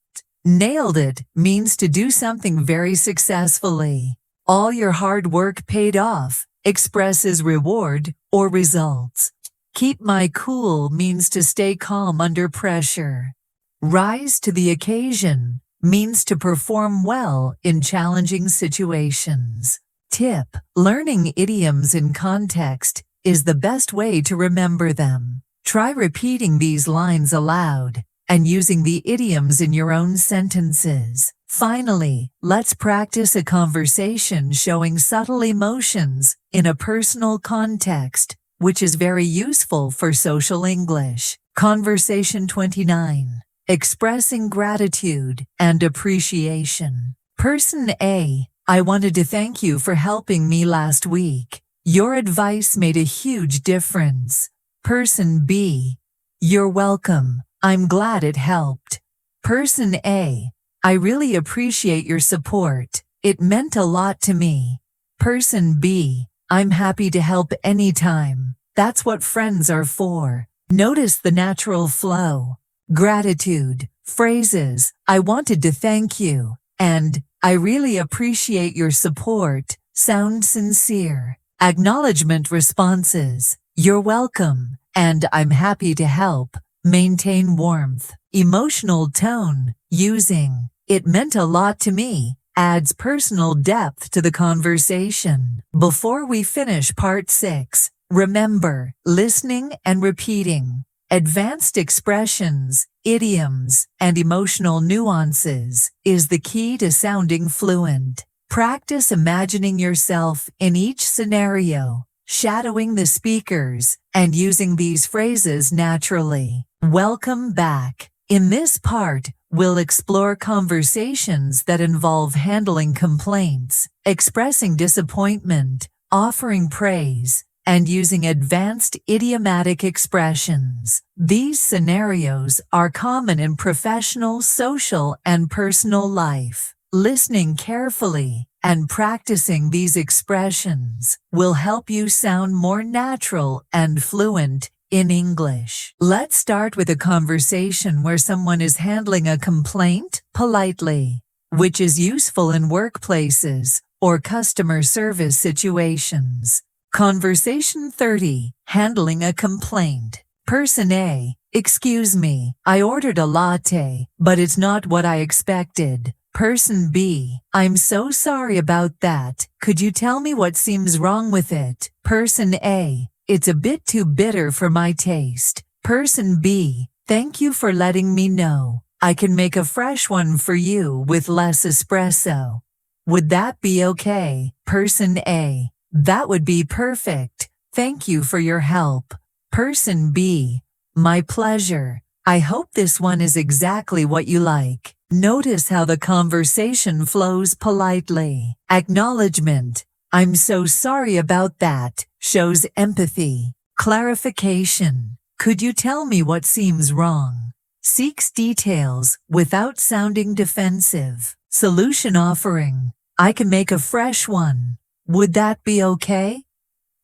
Speaker 1: Nailed it means to do something very successfully. All your hard work paid off expresses reward or results. Keep my cool means to stay calm under pressure. Rise to the occasion means to perform well in challenging situations. Tip: learning idioms in context is the best way to remember them. Try repeating these lines aloud and using the idioms in your own sentences. Finally, let's practice a conversation showing subtle emotions in a personal context, which is very useful for social English. Conversation 29. Expressing gratitude and appreciation. Person A. I wanted to thank you for helping me last week. Your advice made a huge difference. Person B. You're welcome. I'm glad it helped. Person A. I really appreciate your support. It meant a lot to me. Person B. I'm happy to help anytime. That's what friends are for. Notice the natural flow. Gratitude. Phrases: I wanted to thank you and I really appreciate your support sound sincere. Acknowledgement responses: you're welcome and I'm happy to help maintain warmth. Emotional tone using it meant a lot to me adds personal depth to the conversation. Before we finish part 6, remember, listening and repeating, advanced expressions, idioms, and emotional nuances is the key to sounding fluent. Practice imagining yourself in each scenario, shadowing the speakers, and using these phrases naturally. Welcome back. In this part, we'll explore conversations that involve handling complaints, expressing disappointment, offering praise, and using advanced idiomatic expressions. These scenarios are common in professional, social, and personal life. Listening carefully and practicing these expressions will help you sound more natural and fluent in English. Let's start with a conversation where someone is handling a complaint politely, which is useful in workplaces or customer service situations. Conversation 30. Handling a complaint. Person A: excuse me, I ordered a latte, but it's not what I expected. Person B: I'm so sorry about that. Could you tell me what seems wrong with it? Person A: it's a bit too bitter for my taste. Person B: thank you for letting me know. I can make a fresh one for you with less espresso. Would that be okay? Person A: that would be perfect. Thank you for your help. Person B: my pleasure. I hope this one is exactly what you like. Notice how the conversation flows politely. Acknowledgement: I'm so sorry about that, shows empathy. Clarification: could you tell me what seems wrong? Seeks details without sounding defensive. Solution offering: I can make a fresh one. Would that be okay?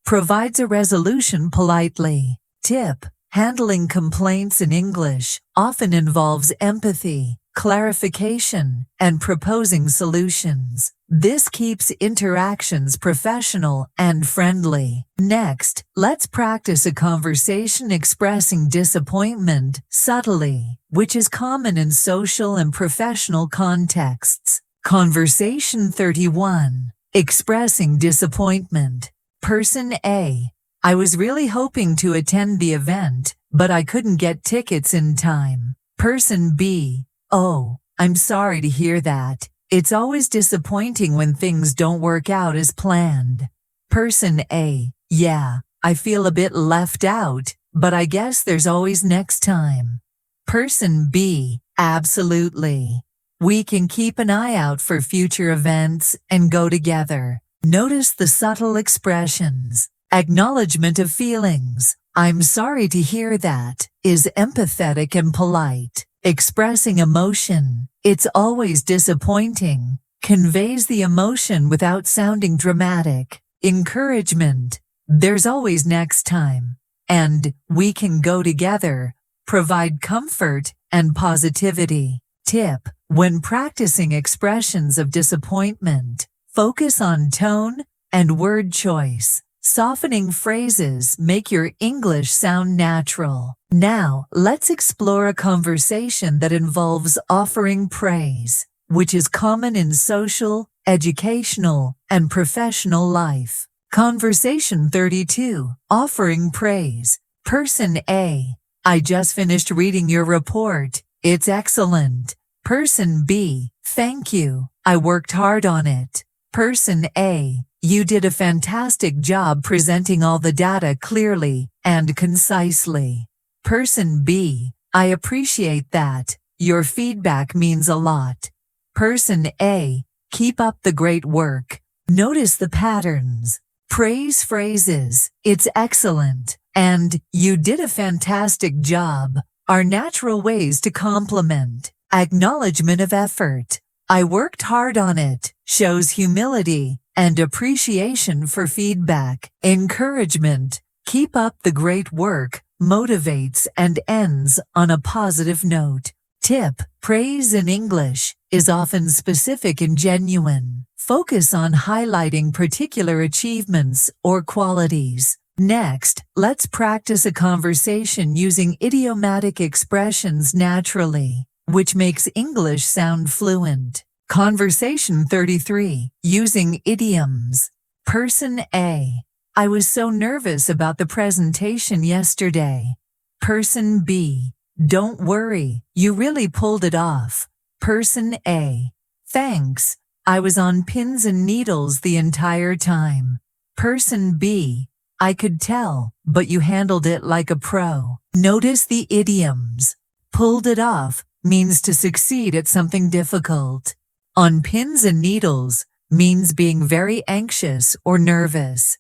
Speaker 1: Provides a resolution politely. Tip: handling complaints in English often involves empathy, clarification, and proposing solutions. This keeps interactions professional and friendly. Next, let's practice a conversation expressing disappointment subtly, which is common in social and professional contexts. Conversation 31. Expressing disappointment. Person A: I was really hoping to attend the event, but I couldn't get tickets in time. Person B: oh, I'm sorry to hear that. It's always disappointing when things don't work out as planned. Person A: yeah, I feel a bit left out, but I guess there's always next time. Person B: absolutely. We can keep an eye out for future events and go together. Notice the subtle expressions. Acknowledgement of feelings. I'm sorry to hear that is empathetic and polite. Expressing emotion. It's always disappointing. Conveys the emotion without sounding dramatic. Encouragement. There's always next time. And we can go together. Provide comfort and positivity. Tip: when practicing expressions of disappointment, focus on tone and word choice. Softening phrases make your English sound natural. Now, let's explore a conversation that involves offering praise, which is common in social, educational, and professional life. Conversation 32. Offering praise. Person A: I just finished reading your report. It's excellent. Person B: thank you. I worked hard on it. Person A: you did a fantastic job presenting all the data clearly and concisely. Person B: I appreciate that. Your feedback means a lot. Person A: keep up the great work. Notice the patterns. Praise phrases, it's excellent, and you did a fantastic job, are natural ways to compliment. Acknowledgement of effort. I worked hard on it, shows humility and appreciation for feedback. Encouragement. Keep up the great work, motivates and ends on a positive note. Tip: praise in English is often specific and genuine. Focus on highlighting particular achievements or qualities. Next, let's practice a conversation using idiomatic expressions naturally, which makes English sound fluent. Conversation 33. Using idioms. Person A. I was so nervous about the presentation yesterday. Person B. Don't worry, you really pulled it off. Person A. Thanks, I was on pins and needles the entire time. Person B. I could tell, but you handled it like a pro. Notice the idioms. Pulled it off means to succeed at something difficult. On pins and needles means being very anxious or nervous.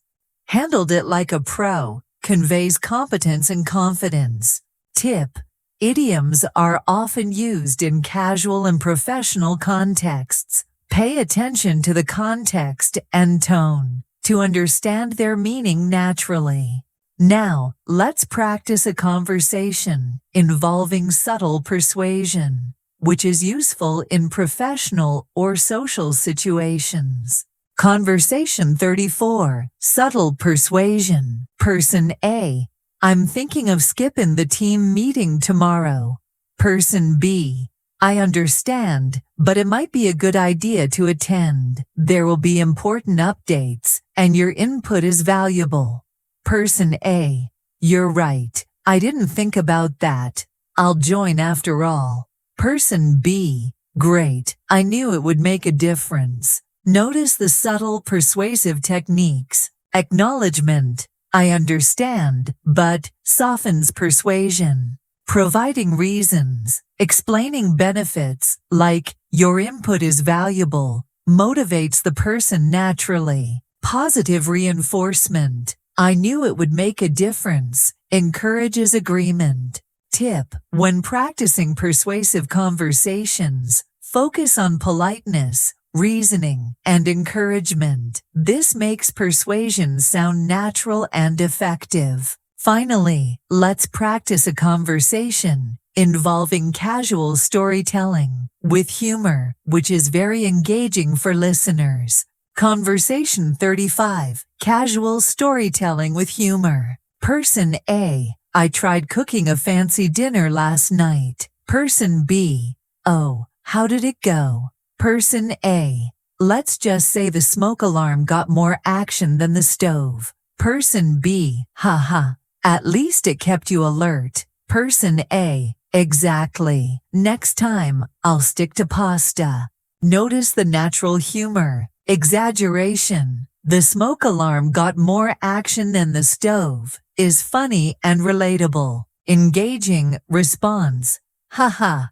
Speaker 1: Handled it like a pro conveys competence and confidence. Tip: idioms are often used in casual and professional contexts. Pay attention to the context and tone to understand their meaning naturally. Now, let's practice a conversation involving subtle persuasion, which is useful in professional or social situations. Conversation 34. Subtle persuasion. Person A. I'm thinking of skipping the team meeting tomorrow. Person B. I understand, but it might be a good idea to attend. There will be important updates, and your input is valuable. Person A. You're right. I didn't think about that. I'll join after all. Person B. Great. I knew it would make a difference. Notice the subtle persuasive techniques. Acknowledgement. I understand, but softens persuasion. Providing reasons. Explaining benefits, like your input is valuable, motivates the person naturally. Positive reinforcement. I knew it would make a difference. Encourages agreement. Tip: when practicing persuasive conversations, focus on politeness, reasoning, and encouragement. This makes persuasion sound natural and effective. Finally, let's practice a conversation involving casual storytelling with humor, which is very engaging for listeners. Conversation 35. Casual storytelling with humor. Person A. I tried cooking a fancy dinner last night. Person B. Oh, how did it go? Person A. Let's just say the smoke alarm got more action than the stove. Person B. Haha. At least it kept you alert. Person A. Exactly. Next time, I'll stick to pasta. Notice the natural humor. Exaggeration. The smoke alarm got more action than the stove is funny and relatable. Engaging response. Haha.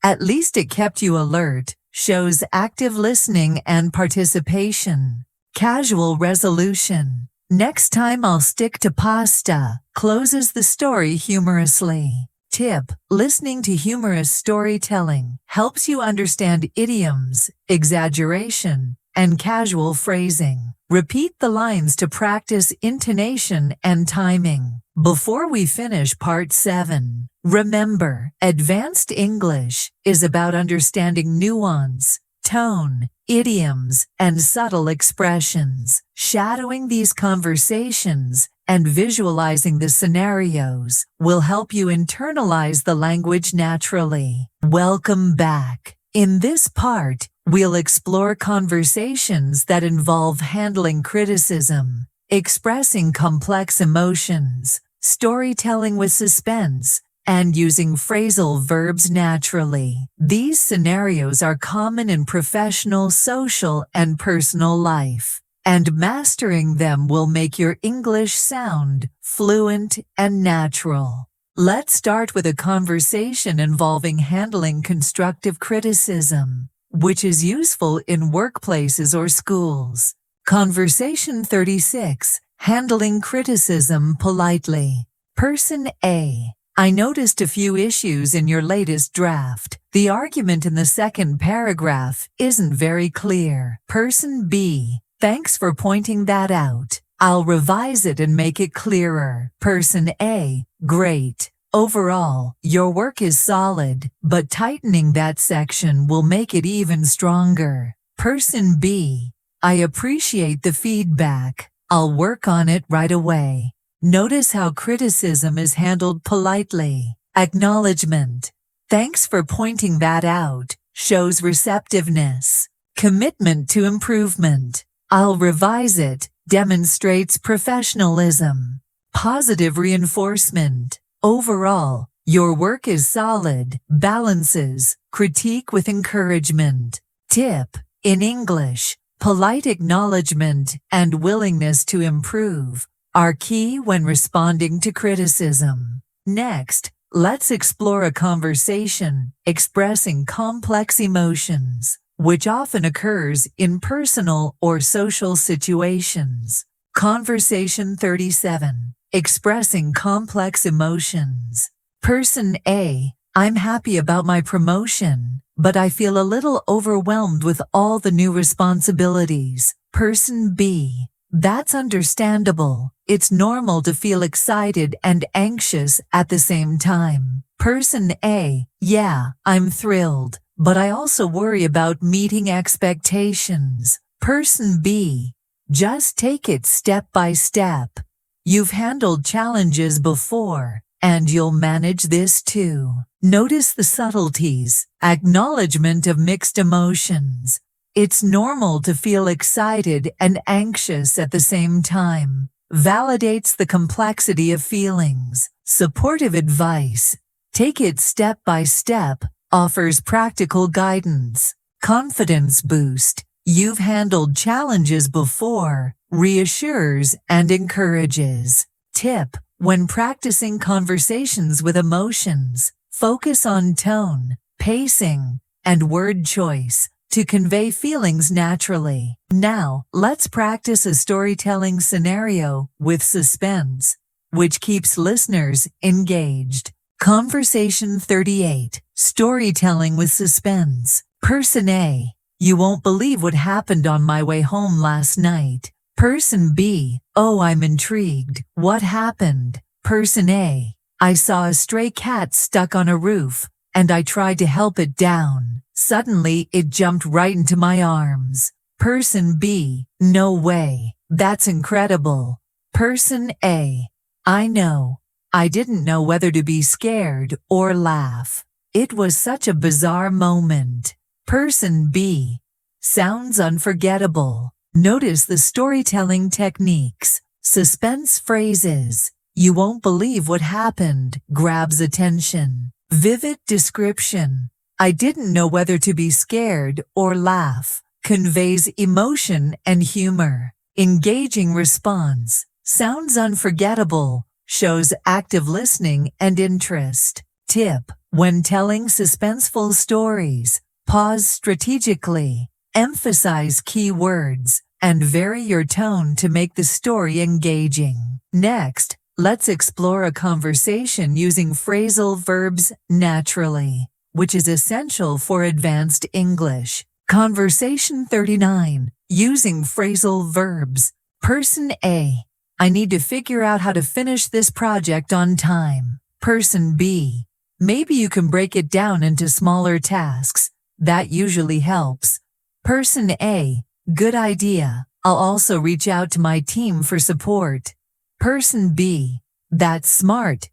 Speaker 1: At least it kept you alert shows active listening and participation. Casual resolution. Next time I'll stick to pasta closes the story humorously. Tip: listening to humorous storytelling helps you understand idioms, exaggeration, and casual phrasing. Repeat the lines to practice intonation and timing. Before we finish part 7, remember, advanced English is about understanding nuance, tone, idioms, and subtle expressions. Shadowing these conversations and visualizing the scenarios will help you internalize the language naturally. Welcome back. In this part, we'll explore conversations that involve handling criticism, expressing complex emotions, storytelling with suspense, and using phrasal verbs naturally. These scenarios are common in professional, social, and personal life, and mastering them will make your English sound fluent and natural. Let's start with a conversation involving handling constructive criticism, which is useful in workplaces or schools. Conversation 36. Handling criticism politely. Person A. I noticed a few issues in your latest draft. The argument in the second paragraph isn't very clear. Person B. Thanks for pointing that out. I'll revise it and make it clearer. Person A. Great. Overall, your work is solid, but tightening that section will make it even stronger. Person B. I appreciate the feedback. I'll work on it right away. Notice how criticism is handled politely. Acknowledgement. Thanks for pointing that out shows receptiveness, commitment to improvement. I'll revise it demonstrates professionalism, positive reinforcement. Overall, your work is solid, balances, critique with encouragement. Tip: in English, polite acknowledgement and willingness to improve are key when responding to criticism. Next, let's explore a conversation expressing complex emotions, which often occurs in personal or social situations. Conversation 37. Expressing complex emotions. Person A: I'm happy about my promotion, but I feel a little overwhelmed with all the new responsibilities. Person B: that's understandable. It's normal to feel excited and anxious at the same time. Person A: yeah, I'm thrilled, but I also worry about meeting expectations. Person B: just take it step by step. You've handled challenges before, and you'll manage this too. Notice the subtleties. Acknowledgement of mixed emotions. It's normal to feel excited and anxious at the same time. Validates the complexity of feelings. Supportive advice. Take it step by step. Offers practical guidance. Confidence boost. You've handled challenges before. Reassures and encourages. Tip: when practicing conversations with emotions, focus on tone, pacing, and word choice to convey feelings naturally. Now, let's practice a storytelling scenario with suspense, which keeps listeners engaged. Conversation 38. Storytelling with suspense. Person A: you won't believe what happened on my way home last night. Person B: oh, I'm intrigued. What happened? Person A: I saw a stray cat stuck on a roof, and I tried to help it down. Suddenly, it jumped right into my arms. Person B: no way. That's incredible. Person A: I know. I didn't know whether to be scared or laugh. It was such a bizarre moment. Person B: sounds unforgettable. Notice the storytelling techniques. Suspense phrases. You won't believe what happened grabs attention. Vivid description. I didn't know whether to be scared or laugh. Conveys emotion and humor. Engaging response. Sounds unforgettable. Shows active listening and interest. Tip: when telling suspenseful stories, pause strategically. Emphasize key words and vary your tone to make the story engaging. Next, let's explore a conversation using phrasal verbs naturally, which is essential for advanced English. Conversation 39. Using phrasal verbs. Person A: I need to figure out how to finish this project on time. Person B: maybe you can break it down into smaller tasks. That usually helps. Person A: good idea. I'll also reach out to my team for support. Person B: that's smart.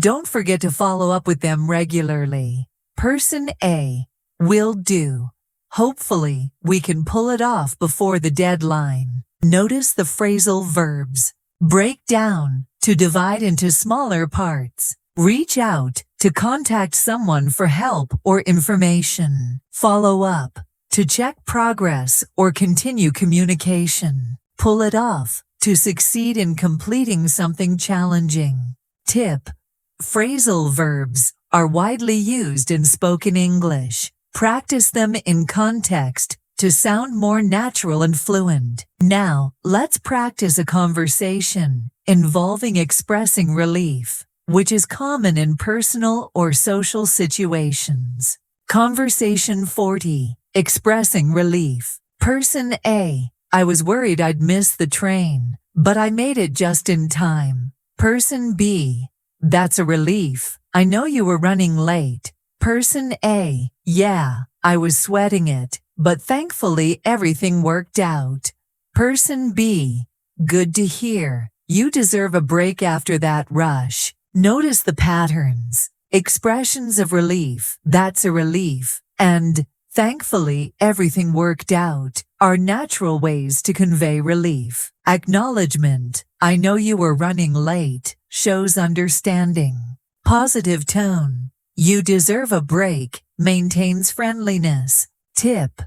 Speaker 1: Don't forget to follow up with them regularly. Person A: will do. Hopefully, we can pull it off before the deadline. Notice the phrasal verbs. Break down, to divide into smaller parts. Reach out, to contact someone for help or information. Follow up, to check progress or continue communication. Pull it off, to succeed in completing something challenging. Tip: phrasal verbs are widely used in spoken English. Practice them in context to sound more natural and fluent. Now, let's practice a conversation involving expressing relief, which is common in personal or social situations. Conversation 40. Expressing relief. Person A: I was worried I'd miss the train, but I made it just in time. Person B: that's a relief. I know you were running late. Person A: yeah, I was sweating it, but thankfully everything worked out. Person B: good to hear. You deserve a break after that rush. Notice the patterns. Expressions of relief, that's a relief, and Thankfully, everything worked out. Are natural ways to convey relief. Acknowledgement. I know you were running late. Shows understanding. Positive tone. You deserve a break. Maintains friendliness. Tip.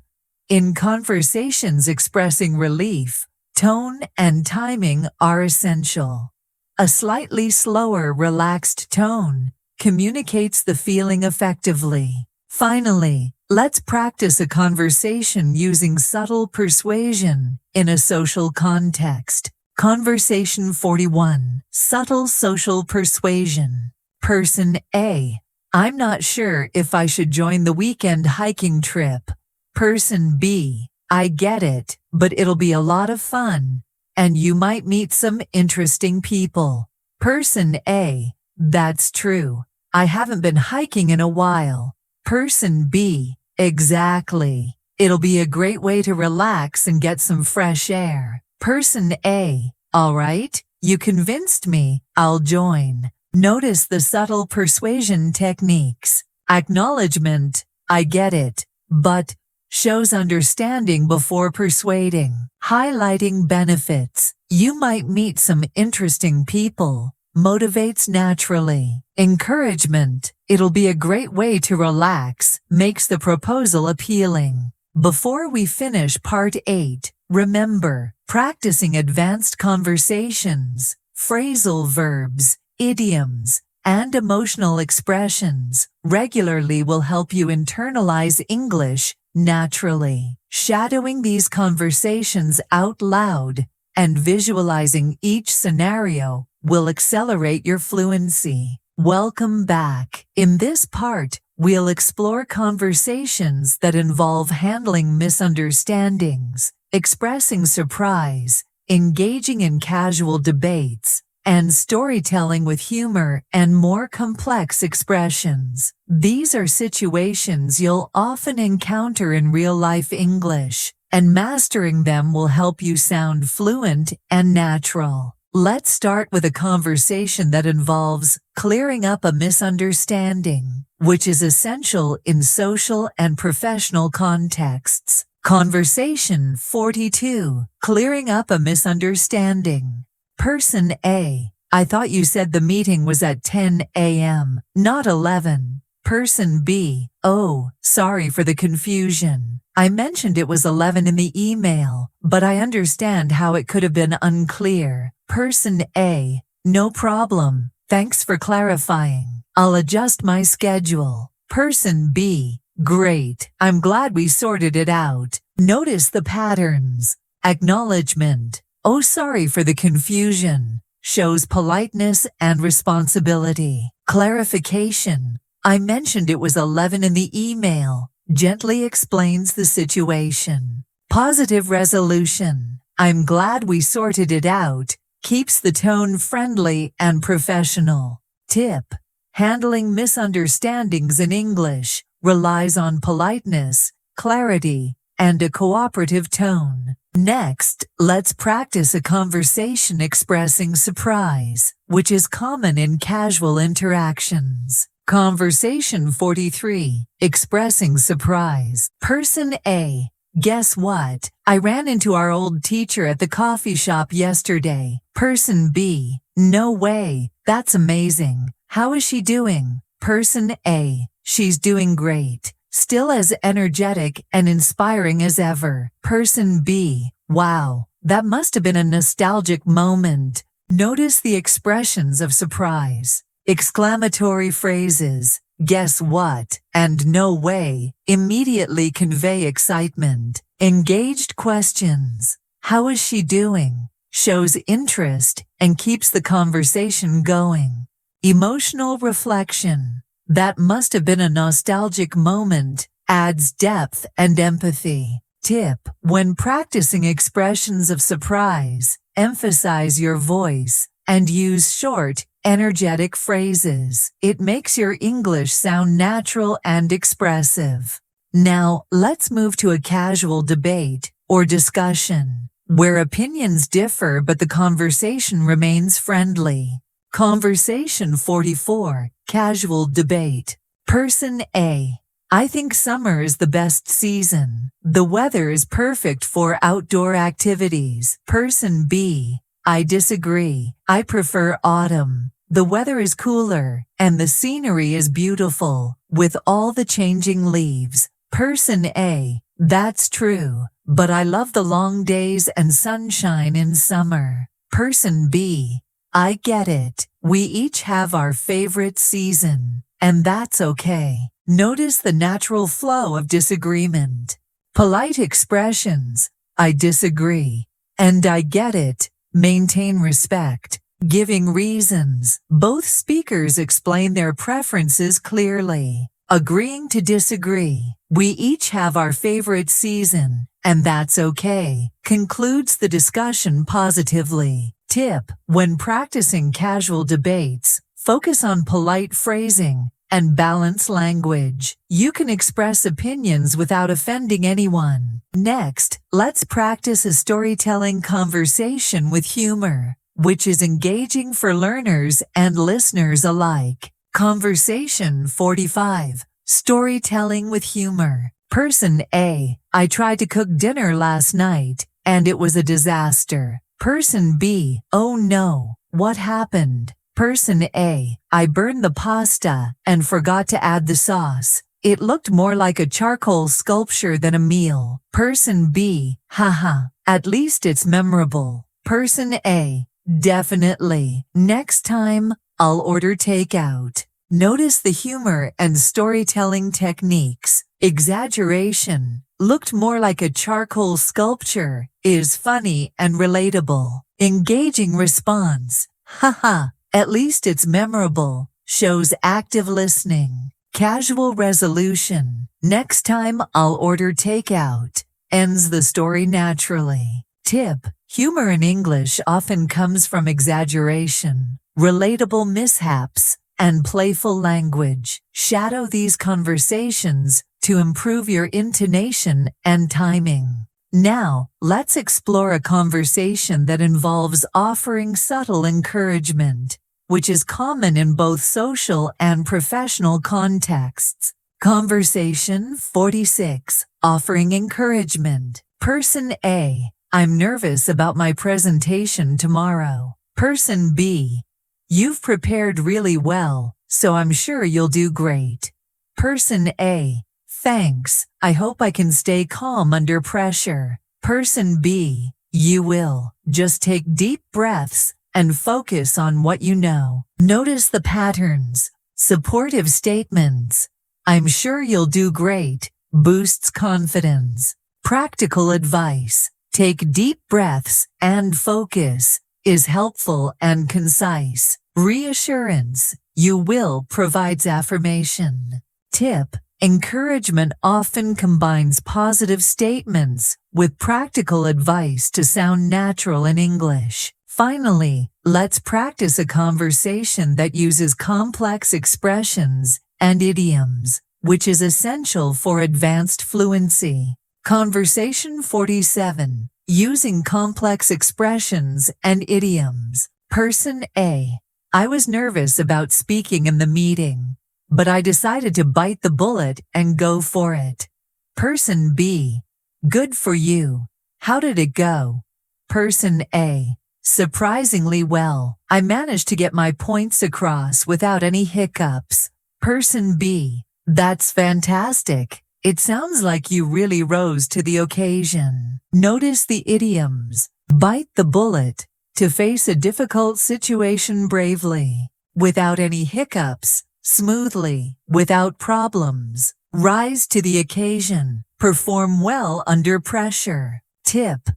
Speaker 1: In conversations expressing relief, tone and timing are essential. A slightly slower, relaxed tone communicates the feeling effectively. Finally, let's practice a conversation using subtle persuasion in a social context. Conversation 41. Subtle social persuasion. Person A. I'm not sure if I should join the weekend hiking trip. Person B. I get it, but it'll be a lot of fun, and you might meet some interesting people. Person A. That's true. I haven't been hiking in a while. Person B. Exactly. It'll be a great way to relax and get some fresh air. Person A. All right, you convinced me. I'll join. Notice the subtle persuasion techniques. Acknowledgement. I get it, but shows understanding before persuading. Highlighting benefits. You might meet some interesting people. Motivates naturally. Encouragement. It'll be a great way to relax. Makes the proposal appealing. Before we finish part 8, remember, practicing advanced conversations, phrasal verbs, idioms, and emotional expressions regularly will help you internalize English naturally. Shadowing these conversations out loud and visualizing each scenario will accelerate your fluency. Welcome back. In this part, we'll explore conversations that involve handling misunderstandings, expressing surprise, engaging in casual debates, and storytelling with humor and more complex expressions. These are situations you'll often encounter in real-life English, and mastering them will help you sound fluent and natural. Let's start with a conversation that involves clearing up a misunderstanding, which is essential in social and professional contexts. Conversation 42. Clearing up a misunderstanding. Person A. I thought you said the meeting was at 10 a.m., not 11. Person B. Oh, sorry for the confusion. I mentioned it was 11 in the email, but I understand how it could have been unclear. Person A. No problem. Thanks for clarifying. I'll adjust my schedule. Person B. Great. I'm glad we sorted it out. Notice the patterns. Acknowledgement. Oh, sorry for the confusion. Shows politeness and responsibility. Clarification. I mentioned it was 11 in the email. Gently explains the situation. Positive resolution. I'm glad we sorted it out. Keeps the tone friendly and professional. Tip. Handling misunderstandings in English relies on politeness, clarity, and a cooperative tone. Next, let's practice a conversation expressing surprise, which is common in casual interactions. Conversation 43. Expressing surprise. Person A. Guess what? I ran into our old teacher at the coffee shop yesterday. Person B. No way. That's amazing. How is she doing? Person A. She's doing great. Still as energetic and inspiring as ever. Person B. Wow. That must have been a nostalgic moment. Notice the expressions of surprise. Exclamatory phrases, guess what, and no way, immediately convey excitement. Engaged questions, how is she doing, shows interest and keeps the conversation going. Emotional reflection, that must have been a nostalgic moment, adds depth and empathy. Tip, when practicing expressions of surprise, emphasize your voice and use short, energetic phrases. It makes your English sound natural and expressive. Now, let's move to a casual debate or discussion, where opinions differ but the conversation remains friendly. Conversation 44. Casual debate. Person A. I think summer is the best season. The weather is perfect for outdoor activities. Person B, I disagree. I prefer autumn. The weather is cooler, and the scenery is beautiful, with all the changing leaves. Person A, that's true, but I love the long days and sunshine in summer. Person B, I get it. We each have our favorite season, and that's okay. Notice the natural flow of disagreement. Polite expressions, I disagree, and I get it. Maintain respect. Giving reasons. Both speakers explain their preferences clearly. Agreeing to disagree. We each have our favorite season, and that's okay. Concludes the discussion positively. Tip: when practicing casual debates, focus on polite phrasing and balanced language. You can express opinions without offending anyone. Next, let's practice a storytelling conversation with humor, which is engaging for learners and listeners alike. Conversation 45. Storytelling with humor. Person A, I tried to cook dinner last night, and it was a disaster. Person B, oh no, what happened? Person A, I burned the pasta and forgot to add the sauce. It looked more like a charcoal sculpture than a meal. Person B, haha, at least it's memorable. Person A, definitely. Next time, I'll order takeout. Notice the humor and storytelling techniques. Exaggeration, looked more like a charcoal sculpture, is funny and relatable. Engaging response, haha, at least it's memorable, shows active listening. Casual resolution, next time I'll order takeout, ends the story naturally. Tip: humor in English often comes from exaggeration, relatable mishaps, and playful language. Shadow these conversations to improve your intonation and timing. Now, let's explore a conversation that involves offering subtle encouragement, which is common in both social and professional contexts. Conversation 46. Offering encouragement. Person A, I'm nervous about my presentation tomorrow. Person B, you've prepared really well, so I'm sure you'll do great. Person A, thanks, I hope I can stay calm under pressure. Person B, you will. Just take deep breaths and focus on what you know. Notice the patterns. Supportive statements, I'm sure you'll do great, boosts confidence. Practical advice, take deep breaths and focus, is helpful and concise. Reassurance, you will, provides affirmation. Tip: encouragement often combines positive statements with practical advice to sound natural in English. Finally, let's practice a conversation that uses complex expressions and idioms, which is essential for advanced fluency. Conversation 47. Using complex expressions and idioms. Person A, I was nervous about speaking in the meeting, but I decided to bite the bullet and go for it. Person B, good for you. How did it go? Person A, surprisingly well. I managed to get my points across without any hiccups. Person B, that's fantastic. It sounds like you really rose to the occasion. Notice the idioms. Bite the bullet, to face a difficult situation bravely, without any hiccups, smoothly, without problems. Rise to the occasion, perform well under pressure. Tip: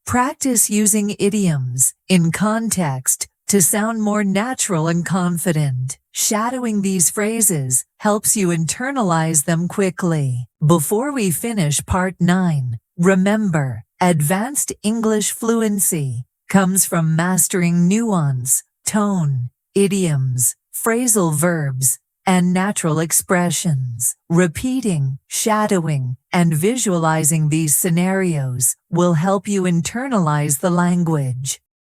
Speaker 1: practice using idioms in context to sound more natural and confident. Shadowing these phrases helps you internalize them quickly. Before we finish Part 9, remember, advanced English fluency comes from mastering nuance, tone, idioms, phrasal verbs, and natural expressions. Repeating, shadowing, and visualizing these scenarios will help you internalize the language.